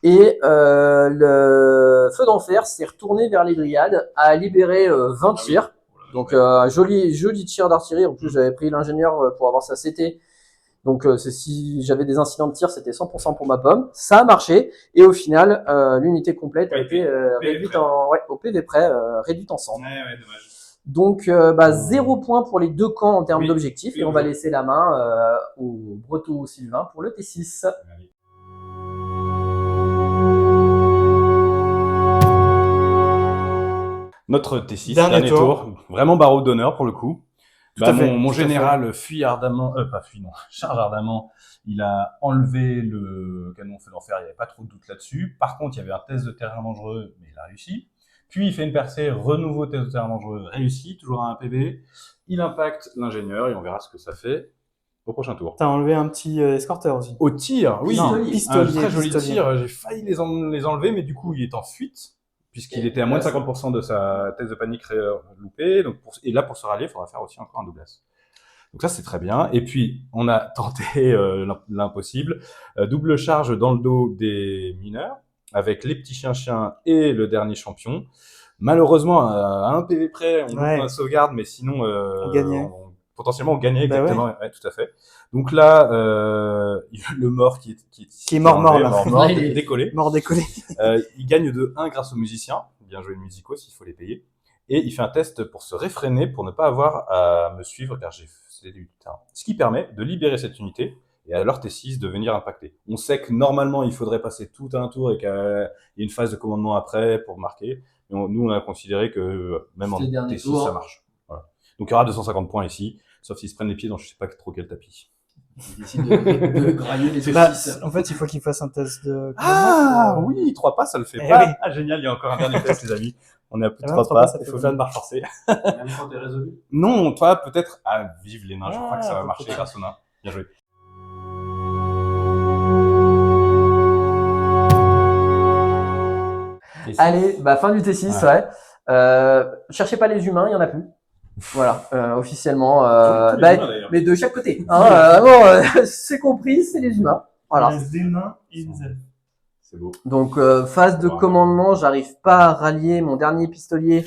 Et le feu d'enfer s'est retourné vers les dryades, a libéré 20 tirs. Donc joli tir d'artillerie. En plus, j'avais pris l'ingénieur pour avoir sa CT. Donc si j'avais des incidents de tir, c'était 100% pour ma pomme. Ça a marché et au final, l'unité complète a été réduite au PV près, réduite en cendres. Ouais, dommage. Donc 0 point pour les 2 camps en termes d'objectifs et on va laisser la main au Breton Sylvain pour le T6. Allez. Notre T6, dernier tour. Vraiment barreau d'honneur pour le coup. Mon général fuit ardemment, charge ardemment. Il a enlevé le canon feu d'enfer, il n'y avait pas trop de doute là-dessus. Par contre, il y avait un test de terrain dangereux, mais il a réussi. Puis il fait une percée, renouveau test de terrain dangereux, réussi, toujours à un PV. Il impacte l'ingénieur et on verra ce que ça fait au prochain tour. T'as enlevé un petit escorteur aussi. Au tir, oui, Pistolier. un très joli tir. J'ai failli les enlever, mais du coup, il est en fuite. Puisqu'il était à moins de 50% de sa thèse de panique loupée. Donc et là, pour se rallier, il faudra faire aussi encore un double as. Donc ça, c'est très bien. Et puis, on a tenté l'impossible. Double charge dans le dos des mineurs, avec les petits chiens et le dernier champion. Malheureusement, à un PV près, on loupe la sauvegarde, mais sinon, on gagnait. Potentiellement, on gagnait, exactement. Ouais, tout à fait. Donc là, le mort qui est mort, décollé. Mort décollé. Il gagne de 1 grâce aux musiciens. Bien joué le musicos, il faut les payer. Et il fait un test pour se réfréner, pour ne pas avoir à me suivre, car j'ai fait du terrain. Ce qui permet de libérer cette unité et à leur T6 de venir impacter. On sait que normalement, il faudrait passer tout un tour et qu'il y a une phase de commandement après pour marquer. Mais nous, on a considéré que même en T6, ça marche. Voilà. Donc il y aura 250 points ici, sauf s'ils se prennent les pieds dans je sais pas trop quel tapis. Il décide de grailler les saucisses. En fait, il faut qu'il fasse un test de... Oui, 3 pas, ça le fait Eh pas. oui. Ah, génial, il y a encore un dernier test, les amis. On est à plus de Ah, 3 3 pas, pas, ça il fait faut pas faire une marche forcée. Même quand t'es résolu. Non, toi, peut-être. Ah, vive les nains, je crois que ça va marcher peut-être. grâce aux nains. Bien joué. Allez, fin du T6, ouais. Cherchez pas les humains, il y en a plus. Voilà, officiellement. Mais de chaque côté. C'est compris, c'est les humains. Voilà. Il reste des nains et des elfes. C'est beau. Donc phase de commandement, j'arrive pas à rallier mon dernier pistolier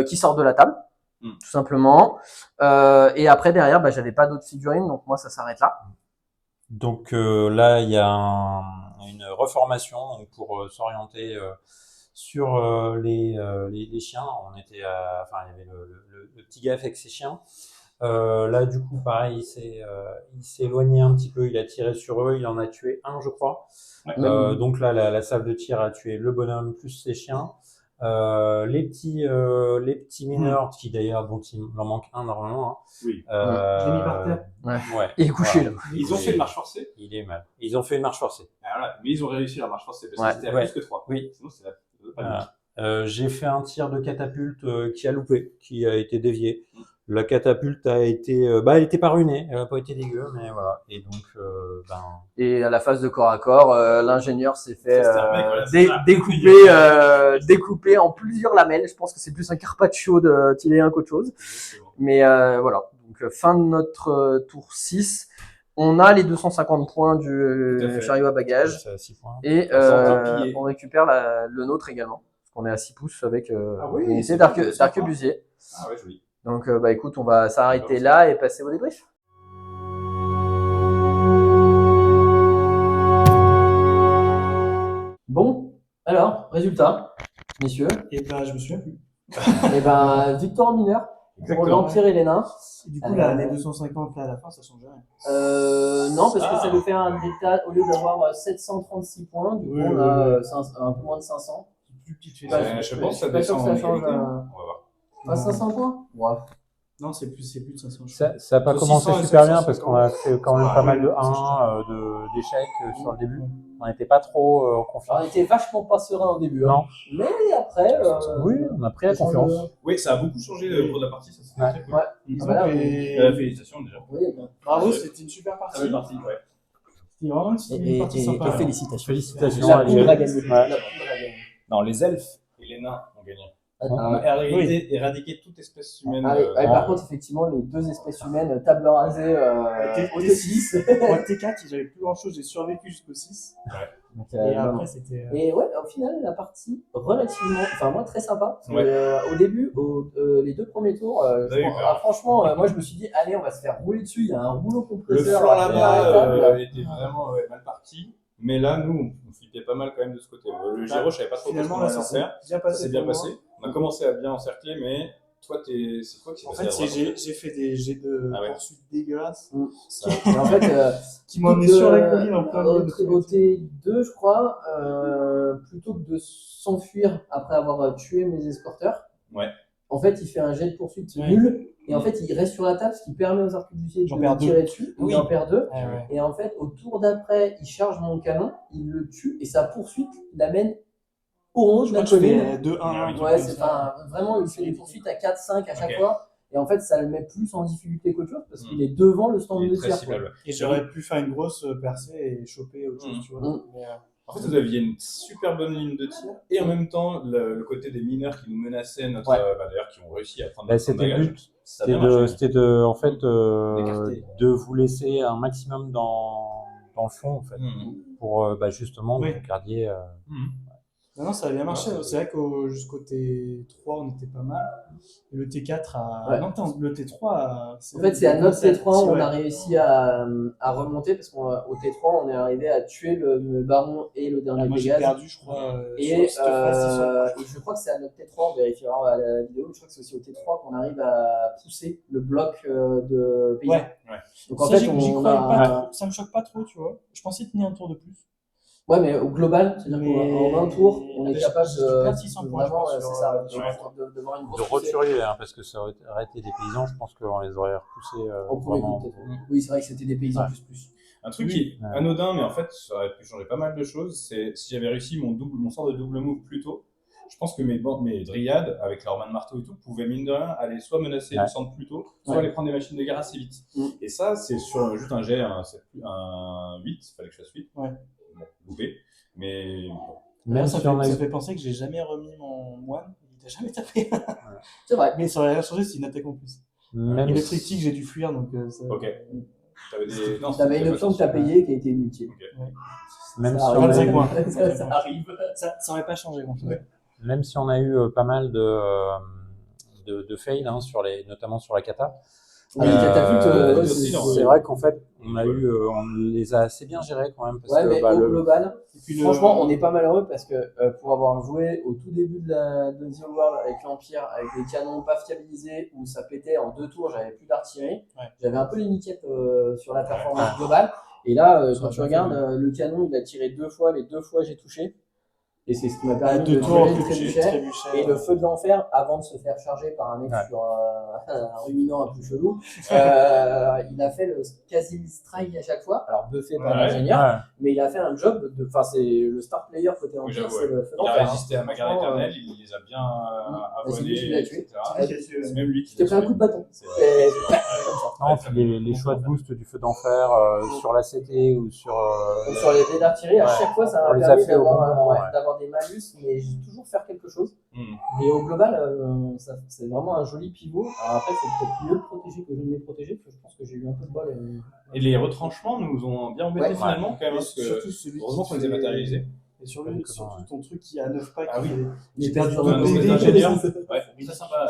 qui sort de la table, tout simplement. Et après derrière, j'avais pas d'autres figurines, donc moi ça s'arrête là. Donc là, il y a une reformation donc, pour s'orienter sur les chiens. On était, il y avait le petit gaffe avec ses chiens. Là, du coup, pareil, il s'est éloigné un petit peu. Il a tiré sur eux. Il en a tué un, je crois. Donc là, la salve de tir a tué le bonhomme plus ses chiens. Les petits mineurs qui d'ailleurs dont il en manque un normalement. Hein. Oui. Je l'ai mis par terre. Ouais. Il est couché là. Ils ont fait une marche forcée. Il est mal. Ils ont fait une marche forcée. Voilà. Mais ils ont réussi la marche forcée parce que c'était à plus que 3. Oui. Sinon, c'est pas j'ai fait un tir de catapulte qui a loupé, qui a été dévié. La catapulte a été, elle était pas ruinée, elle a pas été dégueu, mais voilà. Et donc, Et à la phase de corps à corps, l'ingénieur s'est fait voilà, découper en plusieurs lamelles. Je pense que c'est plus un carpaccio de Tiléen qu'autre chose. Mais voilà. Donc fin de notre tour 6. On a les 250 points du chariot à bagages. c'est à 6 points. Et on récupère le nôtre également. Parce qu'on est à 6 pouces avec une unité d'arquebusier. Ah ouais, joli. Donc bah écoute, on va s'arrêter là et passer au débrief. Bon, alors, résultat, messieurs. Et ben, je me souviens plus. Et ben, victoire en mineur pour Exactement. l'Empire et les nains. Et du coup, là, les 250 là, à la fin, ça change rien. Non, parce que ça nous fait un résultat, au lieu d'avoir 736 points, du coup, Oui, on oui, a oui. un peu moins de 500. Plus petite Pas- fête. Je pense que ça suis pas sûr descend que ça en change, égalité. On va voir. Pas 500 points? Ouais. Non, c'est plus de 500. je Ça n'a pas Entre commencé 600 et super bien 750. parce qu'on a fait quand même pas mal de 1, d'échecs sur le début. On n'était pas trop Alors, confiants. on était vachement pas serein au début. Hein. Non. Mais après. Oui, on a pris la ça change confiance. Oui, ça a beaucoup changé le cours de la partie, ça c'était Ouais. très cool. Ouais. Disons Voilà, que- Félicitations déjà. Oui, bien. Bravo, c'était une super Très partie. belle partie, ouais. C'était vraiment une partie sympa. félicitations. Félicitations La à poudre a gagné. Ouais. La poudre a gagné. Non, les elfes et les nains ont gagné. On Ah, a éradiqué toute espèce humaine. par contre, effectivement, les deux espèces humaines, table rasée au T6. Moi, T4, j'avais plus grand chose, j'ai survécu jusqu'au 6. Donc, Et non, après, non. c'était. Et ouais, au final, la partie relativement, enfin moi très sympa. Parce que, Ouais. au début, les deux premiers tours, Vous avez eu peur. franchement, moi je me suis dit, allez, on va se faire rouler dessus. Il y a un rouleau Le compresseur. flanc là-bas inarrêtable. était vraiment mal parti. Mais là, nous, on flippait pas mal quand même de ce côté. Le Géro, je savais pas trop Finalement, comment là, on ça s'est allait en faire. bien Ça passé. s'est bien pour moi. passé. On a commencé à bien encercler, mais toi, c'est quoi qui s'est En passé fait, à droite, j'ai fait des jets de Ah ouais. poursuite dégueulasses Ça- Et en fait, qui m'ont emmené sur la colline en plein milieu de au T2, je crois, plutôt que de s'enfuir après avoir tué mes escorteurs, Ouais. en fait, il fait un jet de poursuite Ouais. nul. Et en fait, il reste sur la table, ce qui permet aux arquebusiers J'en de perds tirer dessus. Oui. Il en perd deux. Ouais, ouais. Et en fait, au tour d'après, il charge mon canon, il le tue, et sa poursuite l'amène au haut Je de la crois que je colline. fais 2-1. Ouais, c'est vraiment, il fait des poursuites à 4-5 à chaque Ok. fois. Et en fait, ça le met plus en difficulté qu'autre chose parce Mm. qu'il est devant le stand Il de est très tir. quoi. ciblable. Et j'aurais pu faire une grosse percée et choper autre chose, tu vois. Mm. Mais, En fait, vous aviez une super bonne ligne de tir et en même temps le côté des mineurs qui nous menaçaient, notre, Ouais. d'ailleurs, qui ont réussi à prendre Bah, notre c'était le bagage. but. Ça a bien marché. C'était de, en fait, D'écarter. de vous laisser un maximum dans le fond, en fait, pour justement Oui. que vous gardiez. Non, ça a bien marché. C'est vrai jusqu'au T3, on était pas mal. Et le T4 a. Ouais. Non, le T3 En fait, c'est à notre T3 où on a ouais. réussi à remonter parce qu'au T3, on est arrivé à tuer le baron et le dernier Moi, j'ai Pégase. perdu, je crois. Et, sur cette phase, ils sont- et je crois que c'est à notre T3, on vérifiera à la vidéo, mais je crois que c'est aussi au T3 qu'on arrive à pousser le bloc de paysans. Ouais. Donc en Ça, fait, j'y on croyais a... pas trop. Ça me choque pas trop, tu vois. Je pensais tenir un tour de plus. Ouais, mais au global, c'est-à-dire Mais- qu'en 20 tours, on est J'ai- capable j'ai plein de 600 de points, je vraiment, pense, c'est sur, ça, ouais. de voir une De grosse poussée. retuer, hein, parce que ça aurait été des paysans, je pense qu'on les aurait repoussés Au premier vraiment. coup, peut-être. Oui, c'est vrai que c'était des paysans Ouais. plus. Un truc Oui. qui est anodin, mais en fait, ça aurait pu changer pas mal de choses. C'est si j'avais réussi mon sort de double move plus tôt, je pense que mes dryades, avec leur main de marteau et tout, pouvaient mine de rien aller soit menacer le centre plus tôt, soit Ouais. aller prendre des machines de guerre assez vite. Mm. Et ça, c'est sur juste un jet, un 8, fallait que je fasse 8. Ouais. Bon, loupé. Mais bon. Même Là, ça si on a fait, eu. ça fait penser que j'ai jamais remis mon moine. Il t'a jamais tapé. C'est vrai. Mais ça aurait rien changé, c'est une attaque en plus. Même Et le si- triptyque, j'ai dû fuir, donc ça... Ok. T'avais des. Non, T'avais une c'était option pas que t'as ça. payée qui a été inutile. Même Ça si on a 25 eu- points. ça arrive. Ça aurait pas changé grand-chose. Ouais. Même si on a eu pas mal de fails, hein, notamment sur la kata. Oui, les catapultes, ouais, aussi, non, c'est vrai qu'en fait, on les a assez bien gérés quand même. Parce Ouais, que, mais au global, Et puis franchement, on n'est pas malheureux parce que pour avoir joué au tout début de The World avec l'Empire, avec des canons pas fiabilisés où ça pétait en 2 tours, j'avais plus d'artillerie, j'avais un peu les niquettes sur la performance globale. Et là, quand tu regardes, le canon, il a tiré 2 fois, les 2 fois j'ai touché. Et c'est ce qui m'a permis de 2 tours, tuer le trébuchet. Et le feu de l'enfer, avant de se faire charger par un mec sur un ruminant un peu chelou, il a fait le quasi strike à chaque fois. Alors buffé par l'ingénieur, mais il a fait un job de. Enfin, c'est le star player côté Empire, j'avoue, c'est le feu Il a d'enfer. résisté à ma garde éternelle, il les a bien c'est lui qui avalés, l'a tué. etc. C'est même lui qui Je t'ai l'a pris un tué. coup de bâton. C'est Et vrai. comme ça. Non, puis les choix de boost du feu d'enfer sur la CT ou sur. Donc sur les dés d'artillerie, à chaque fois, ça On m'a les a permis fait au bon moment, d'avoir des malus, mais j'ai toujours faire quelque chose. Mm. Et au global, c'est vraiment un joli pivot. Alors après, il faut peut-être mieux le protéger que je ne l'ai protégé, parce que je pense que j'ai eu un peu de bol. Et les retranchements nous ont bien embêtés Ouais. finalement, quand même, parce que Surtout celui heureusement qui qu'on les a fait- matérialisés. Et sur Avec surtout comment, ouais. ton truc qui a 9 packs. Ah oui. J'ai Les perdu sur deux le PV. ingénieur. Ouais, très sympa.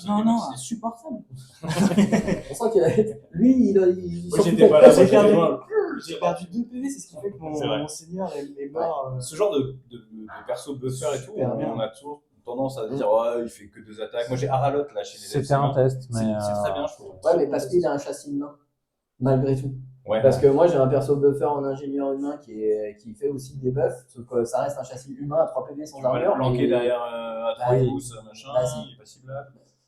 Non, insupportable. On sent qu'il a... Lui, il Moi, s'en j'étais fout pas là, J'ai moi, j'étais perdu- loin. J'ai perdu 2 PV, c'est ce qui fait que C'est vrai. mon seigneur est mort. Ce genre de perso buffer et tout, Super bien. on a toujours tendance à dire ouais, il fait que 2 attaques. Moi j'ai Aralot là chez les C'était un Elfsimiens. test, mais C'est très bien, je trouve. Ouais, mais parce qu'il a un châssis humain, malgré tout. Ouais. Parce que moi, j'ai un perso buffer en ingénieur humain qui fait aussi des buffs, sauf que ça reste un châssis humain à 3 PV sans Tu vas le armure. planquer et- derrière à 3 Bah, pouces, machin, bah, si. il est pas ciblable.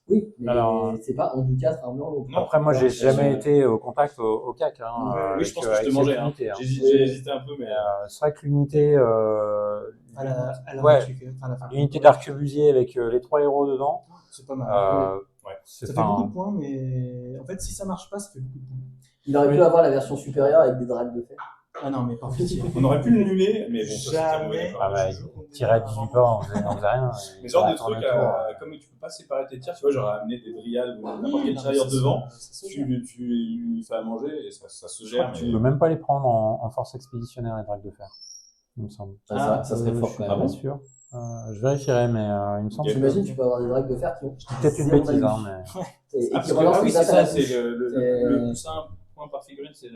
Oui, mais Alors, c'est pas en du 4 armure non plus. Non. Après, moi, j'ai Ouais, jamais c'est- été au contact au CAC. Hein, Oui, je pense que avec je te cette mangeais. Hein. unité, hein. J'ai hésité un peu, mais. C'est vrai que l'unité, ouais, l'unité d'arquebusier avec les 3 héros dedans, C'est pas mal. c'est Ça pas fait beaucoup un- de points, mais en fait, si ça marche pas, ça fait beaucoup de points. Il aurait pu avoir la version supérieure avec des drags de fer. Ah non, mais par pitié. On aurait pu l'annuler, mais bon, ça c'était Jamais. mauvais. Ah bah, il tirait 18 pas, on faisait rien. Mais ce genre Il de tournait truc, autour. comme tu peux pas séparer tes tirs, tu vois, j'aurais amené des dryades ou n'importe quel non, tirailleur mais ça, devant, ça se tu lui fais à manger et ça se Je crois gère. que tu mais- peux même pas les prendre en force expéditionnaire, les dragues de fer, il me semble. Ça serait fort Je suis quand pas même. sûr. Je vérifierai, mais il me semble Ok. que T'imagines, tu peux avoir des drags de fer qui ont. peut-être une zéro bêtise, malus. hein, mais Et Ah, qui parce que- relancent ah oui, les c'est attaques à ça, la c'est touche. le plus simple point par figurine, c'est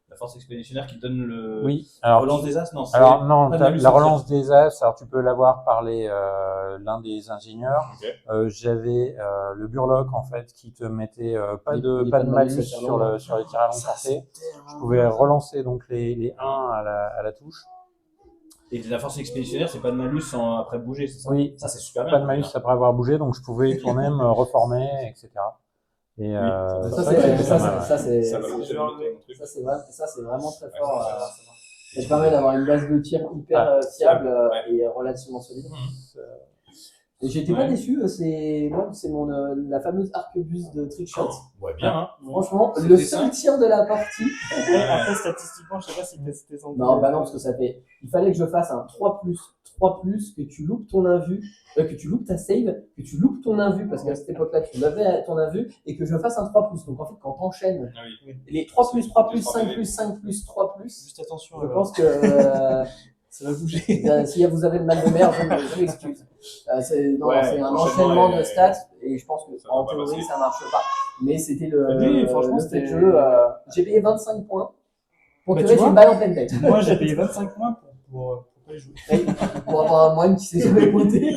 la force expéditionnaire qui donne le oui. Alors, relance des as. Non, c'est alors non, pas de malus la au tir. relance des as, alors tu peux l'avoir par l'un des ingénieurs. Ok. J'avais le Burlock en fait qui te mettait pas de pas de malus malus à tir sur long. sur les tirs à longue Ça, portée. c'est Je pouvais relancer donc les 1 à la touche. Et la force expéditionnaire, c'est pas de malus après bouger, c'est ça? Oui, Ça, c'est super bien. pas de malus après avoir bougé, donc je pouvais tourner, me reformer, etc. Et Oui, c'est Ça, vrai que c'est c'est pas mal, ouais. ça, c'est- Ça va, c'est- j'ai noté mon truc. ça, c'est vraiment très Ouais, fort. ça va. Ça permet d'avoir une base de tir hyper fiable ouais. et relativement solide. Mhm. Et j'étais pas Ouais. déçu, c'est la fameuse arquebuse de Trickshot. Ouais, bien, hein. Franchement, C'était le seul simple. tir de la partie. Après, statistiquement, je sais pas si c'était sans. Non, bah non, parce que ça fait. Il fallait que je fasse un 3+, que tu loupes ton invu, que tu loupes ta save, que tu loupes ton invu, parce qu'à cette époque-là, tu l'avais ton invu, et que je fasse un 3+. Donc en fait, quand t'enchaînes Ah oui. les 3+, 3+, 5+, 5+, 3+, Juste attention, je pense que ça va bouger. si vous avez le mal de mer, je m'excuse. C'est Ouais, c'est un l'enchaînement enchaînement de est- stats, et je pense que Ça va en pas théorie, passer. ça marche pas. Mais c'était Oui, franchement, le fait c'était- de jeu. J'ai payé 25 points. Pour Bah, te tu j'ai vois, une balle en pleine tête. Moi, j'ai payé 25 points pour pas y jouer. Pour avoir un moine qui s'est jamais pointé.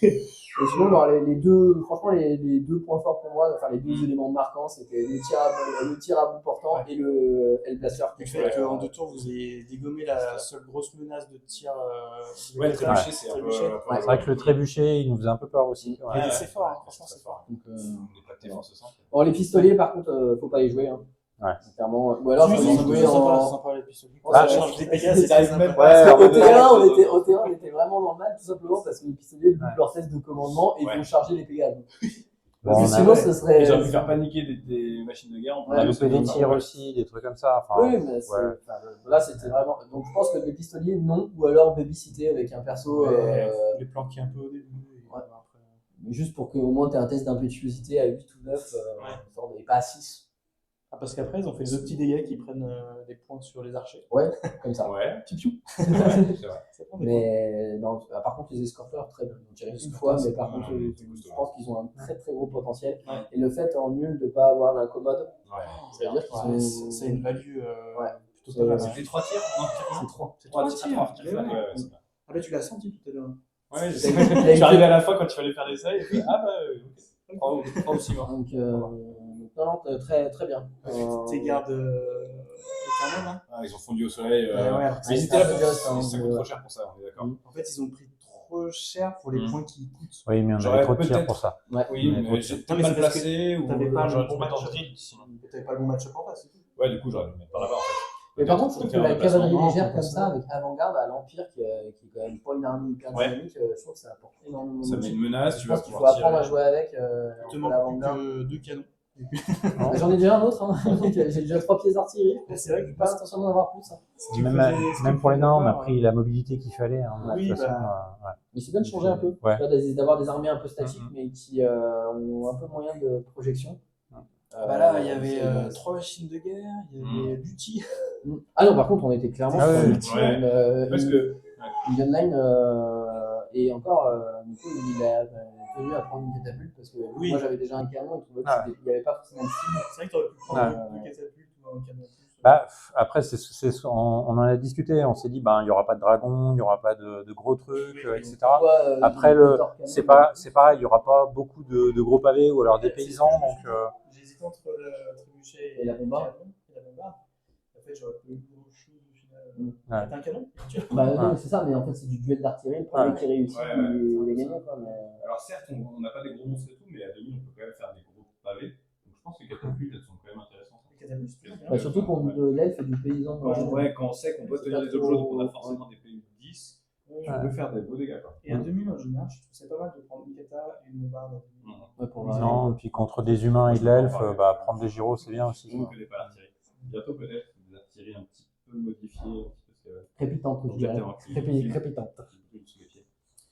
Et sinon, dans les deux, franchement, les deux points forts pour moi, enfin les deux éléments marquants, c'était le tir à bout portant et le blaster. Le fait qu'en 2 tours, vous ayez dégommé la seule grosse menace de tir. Ouais, le trébuchet, Ouais. c'est un peu. Trébuchet. C'est vrai que le trébuchet, il nous faisait un peu peur aussi. Ouais, c'est fort, hein, franchement, c'est fort. Donc, On est pas de défense au centre. bon, les pistoliers, par contre, faut pas les jouer. Hein. Ouais. Clairement. Ou alors, Si, faut si, les c'est jouer en. sympa les pistolets. Ah, Ça change des dégâts, ça c'est arrive très même sympa. pas. Parce qu'au Ouais, terrain, ouais, au terrain, on était vraiment dans le mal, tout simplement parce que les pistoliers loupent leur test de commandement et Ouais. vont charger les Pégase. Bon, Parce que on a- sinon, ce serait. Ils auraient pu faire paniquer des machines de guerre. On a Ouais, loupé des c'est tirs vrai. aussi, des trucs comme ça. Enfin, Oui, mais c'est- ouais. enfin, là, c'était vraiment. Donc, je pense que les pistoliers, non, ou alors babysitter avec un perso. Les planquer un peu au début. et Ouais. après- Mais juste pour qu'au moins tu aies un test d'impétuosité à 8 ou 9, et pas à 6. Ah, parce qu'après, ils ont fait 2 petits dégâts qui prennent des points sur les archers. Comme ça. Ouais, Piou, piou. c'est vrai. Ça prend des Mais non, par contre, les escorteurs, très bien. Ils ont tiré Les une fois, escorteurs, mais c'est par pas contre, mal. je pense qu'ils ont un très très gros potentiel. Ouais. Et le fait en nul de ne pas avoir l'incommode, Ouais. ça veut dire qu'ils Ouais, ont. c'est une value Ouais. plutôt pas mal. C'est- Ouais. C'était 3 tirs? Non, C'est 3. C'est 3 tirs. tirs. Ouais, ouais, c'est bien. Ah bah tu l'as senti tout à l'heure. Ouais, Il je a une- suis arrivé à la fin quand il fallait faire des saves. Et puis, ah bah, ok. Prends aussi, moi. Donc, non, très très bien. Tes gardes éternels, hein. Ah, ils ont fondu au soleil. Ouais, alors que Mais ils c'est étaient là un pour peu juste, hein, ça coûte ouais. trop cher pour ça, on est d'accord. En fait, ils ont pris trop cher pour les Mm. points qui coûtent. Oui, mais on J'aurais avait trop de tirs peut-être- pour ça. Ouais. Oui, Mais mais trop j'ai Non, peut-être mais mal c'est parce que placé ou t'avais pas j'aurais le dû bon mettre en match-up. drill sinon. T'avais pas le bon match-up en face. c'est tout. Ouais, du coup, j'aurais dû me mettre par là-bas en fait. Mais par contre, je trouve que Faire un la déplacement, cavalerie légère on comme peut ça, avec avant-garde à l'Empire, qui est quand même pas une armée hyper Ouais. dynamique, je trouve que ça apporte énormément Ça de met choses. une menace, Je tu vas pense qu'il faut pouvoir apprendre à tirer. jouer avec Il te entre manque l'avant-garde. plus que 2 canons. Bah, j'en ai déjà un autre, hein. J'ai déjà 3 pièces d'artillerie. C'est vrai que J'ai pas l'intention d'en avoir plus. Hein. Même pour les normes, on a pris la mobilité qu'il fallait. Hein, de Oui, toute façon, bah, ouais. Mais c'est bien de changer un peu. Ouais. Tu vois, d'avoir des armées un peu statiques, Mhm. mais qui ont un peu moyen de projection. Bah là, il y avait c'est- 3 machines de guerre, il y avait l'outil. Ah non, par contre, on était clairement Ah sur ouais, Parce que une online et encore, Nico, il a tenu à prendre une catapulte parce que Oui. moi j'avais déjà un canon, il trouvait Ah. qu'il n'y avait pas forcément de cible. C'est vrai que t'aurais pu prendre Ouais. deux catapultes ou un canon plus. Bah, après, on en a discuté. On s'est dit, ben, il n'y aura pas de dragon, il n'y aura pas de gros trucs, etc. Toi, Après, le Thor canon, c'est pareil, il n'y aura pas beaucoup de gros pavés ou alors des paysans. Donc, J'hésitais entre le trébuchet Et la bombarde. canon et la bombarde. En fait, j'aurais pas eu grand chose au final. Ouais. T'as un canon Bah non, Ouais. mais c'est ça, mais en fait c'est du duel d'artillerie. Le premier Ouais. qui réussit, Ouais, il est gagnant. Quoi, mais... Alors certes, on n'a pas des gros monstres et tout, mais à 2000, on peut quand même faire des gros pavés. Donc je pense que les catapultes, elles sont quand même intéressantes. Les catapultes, c'est bien. Bah, surtout pour de l'elfe et du paysan. Quand on sait qu'on doit tenir des objets, donc on a forcément des PU de 10, tu peux faire des beaux dégâts. Quoi. Et à 2000 en général, je trouve que c'est pas mal de prendre une cata et une bombarde à 2000. Ouais, pour non, et puis contre des humains et de l'elfe, bah, prendre des gyros, c'est bien aussi. Je ne connais pas l'artillerie. Bientôt peut-être des artilleries un petit peu modifiées. Crépitante, je dirais. Crépitante.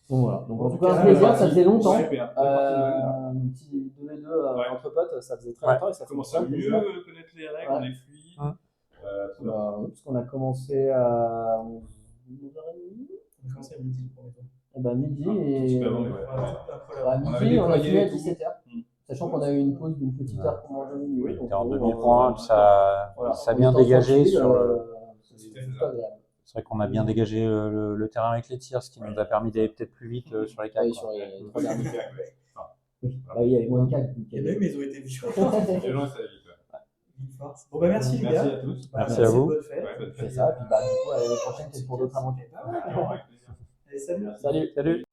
Donc voilà. Donc en tout Ok, cas, un plaisir, ça faisait longtemps. Super. Un petit 2v2 entre potes, ça faisait très Ouais. longtemps et ça Ça fait commence plein à de mieux plaisir. connaître les règles, Ouais. on est fluide. Hum. Très bien. Parce qu'on a commencé à 11h30. On a commencé à midi le premier tour. Et bah midi Un petit et peu avant, mais ouais. à On avait midi, on a déployé fini à tout. 17h. Mm. Sachant qu'on a eu une pause d'une petite heure pour manger au milieu. Oui, donc, t'es en bon, 2000 points, puis ça a bien dégagé sur le. C'était plutôt agréable. C'est vrai qu'on a bien dégagé le terrain avec les tirs, ce qui nous a permis d'aller peut-être plus vite sur les cacs. Ouais, quoi. sur les 3 derniers. Enfin, Oui, bah oui, il y avait moins de cacs. Il y en a eu, mais ils ont été violents. les gens, ça va vite. Vive force. Bon, bah merci les Merci gars. à tous. Bah, Merci à vous. Bonne fête. Ouais, bonne C'est fête. ça, puis bah du coup, à l'année prochaine, c'est pour d'autres aventures. Ah ouais, Avec plaisir. allez, salut. Salut. Salut!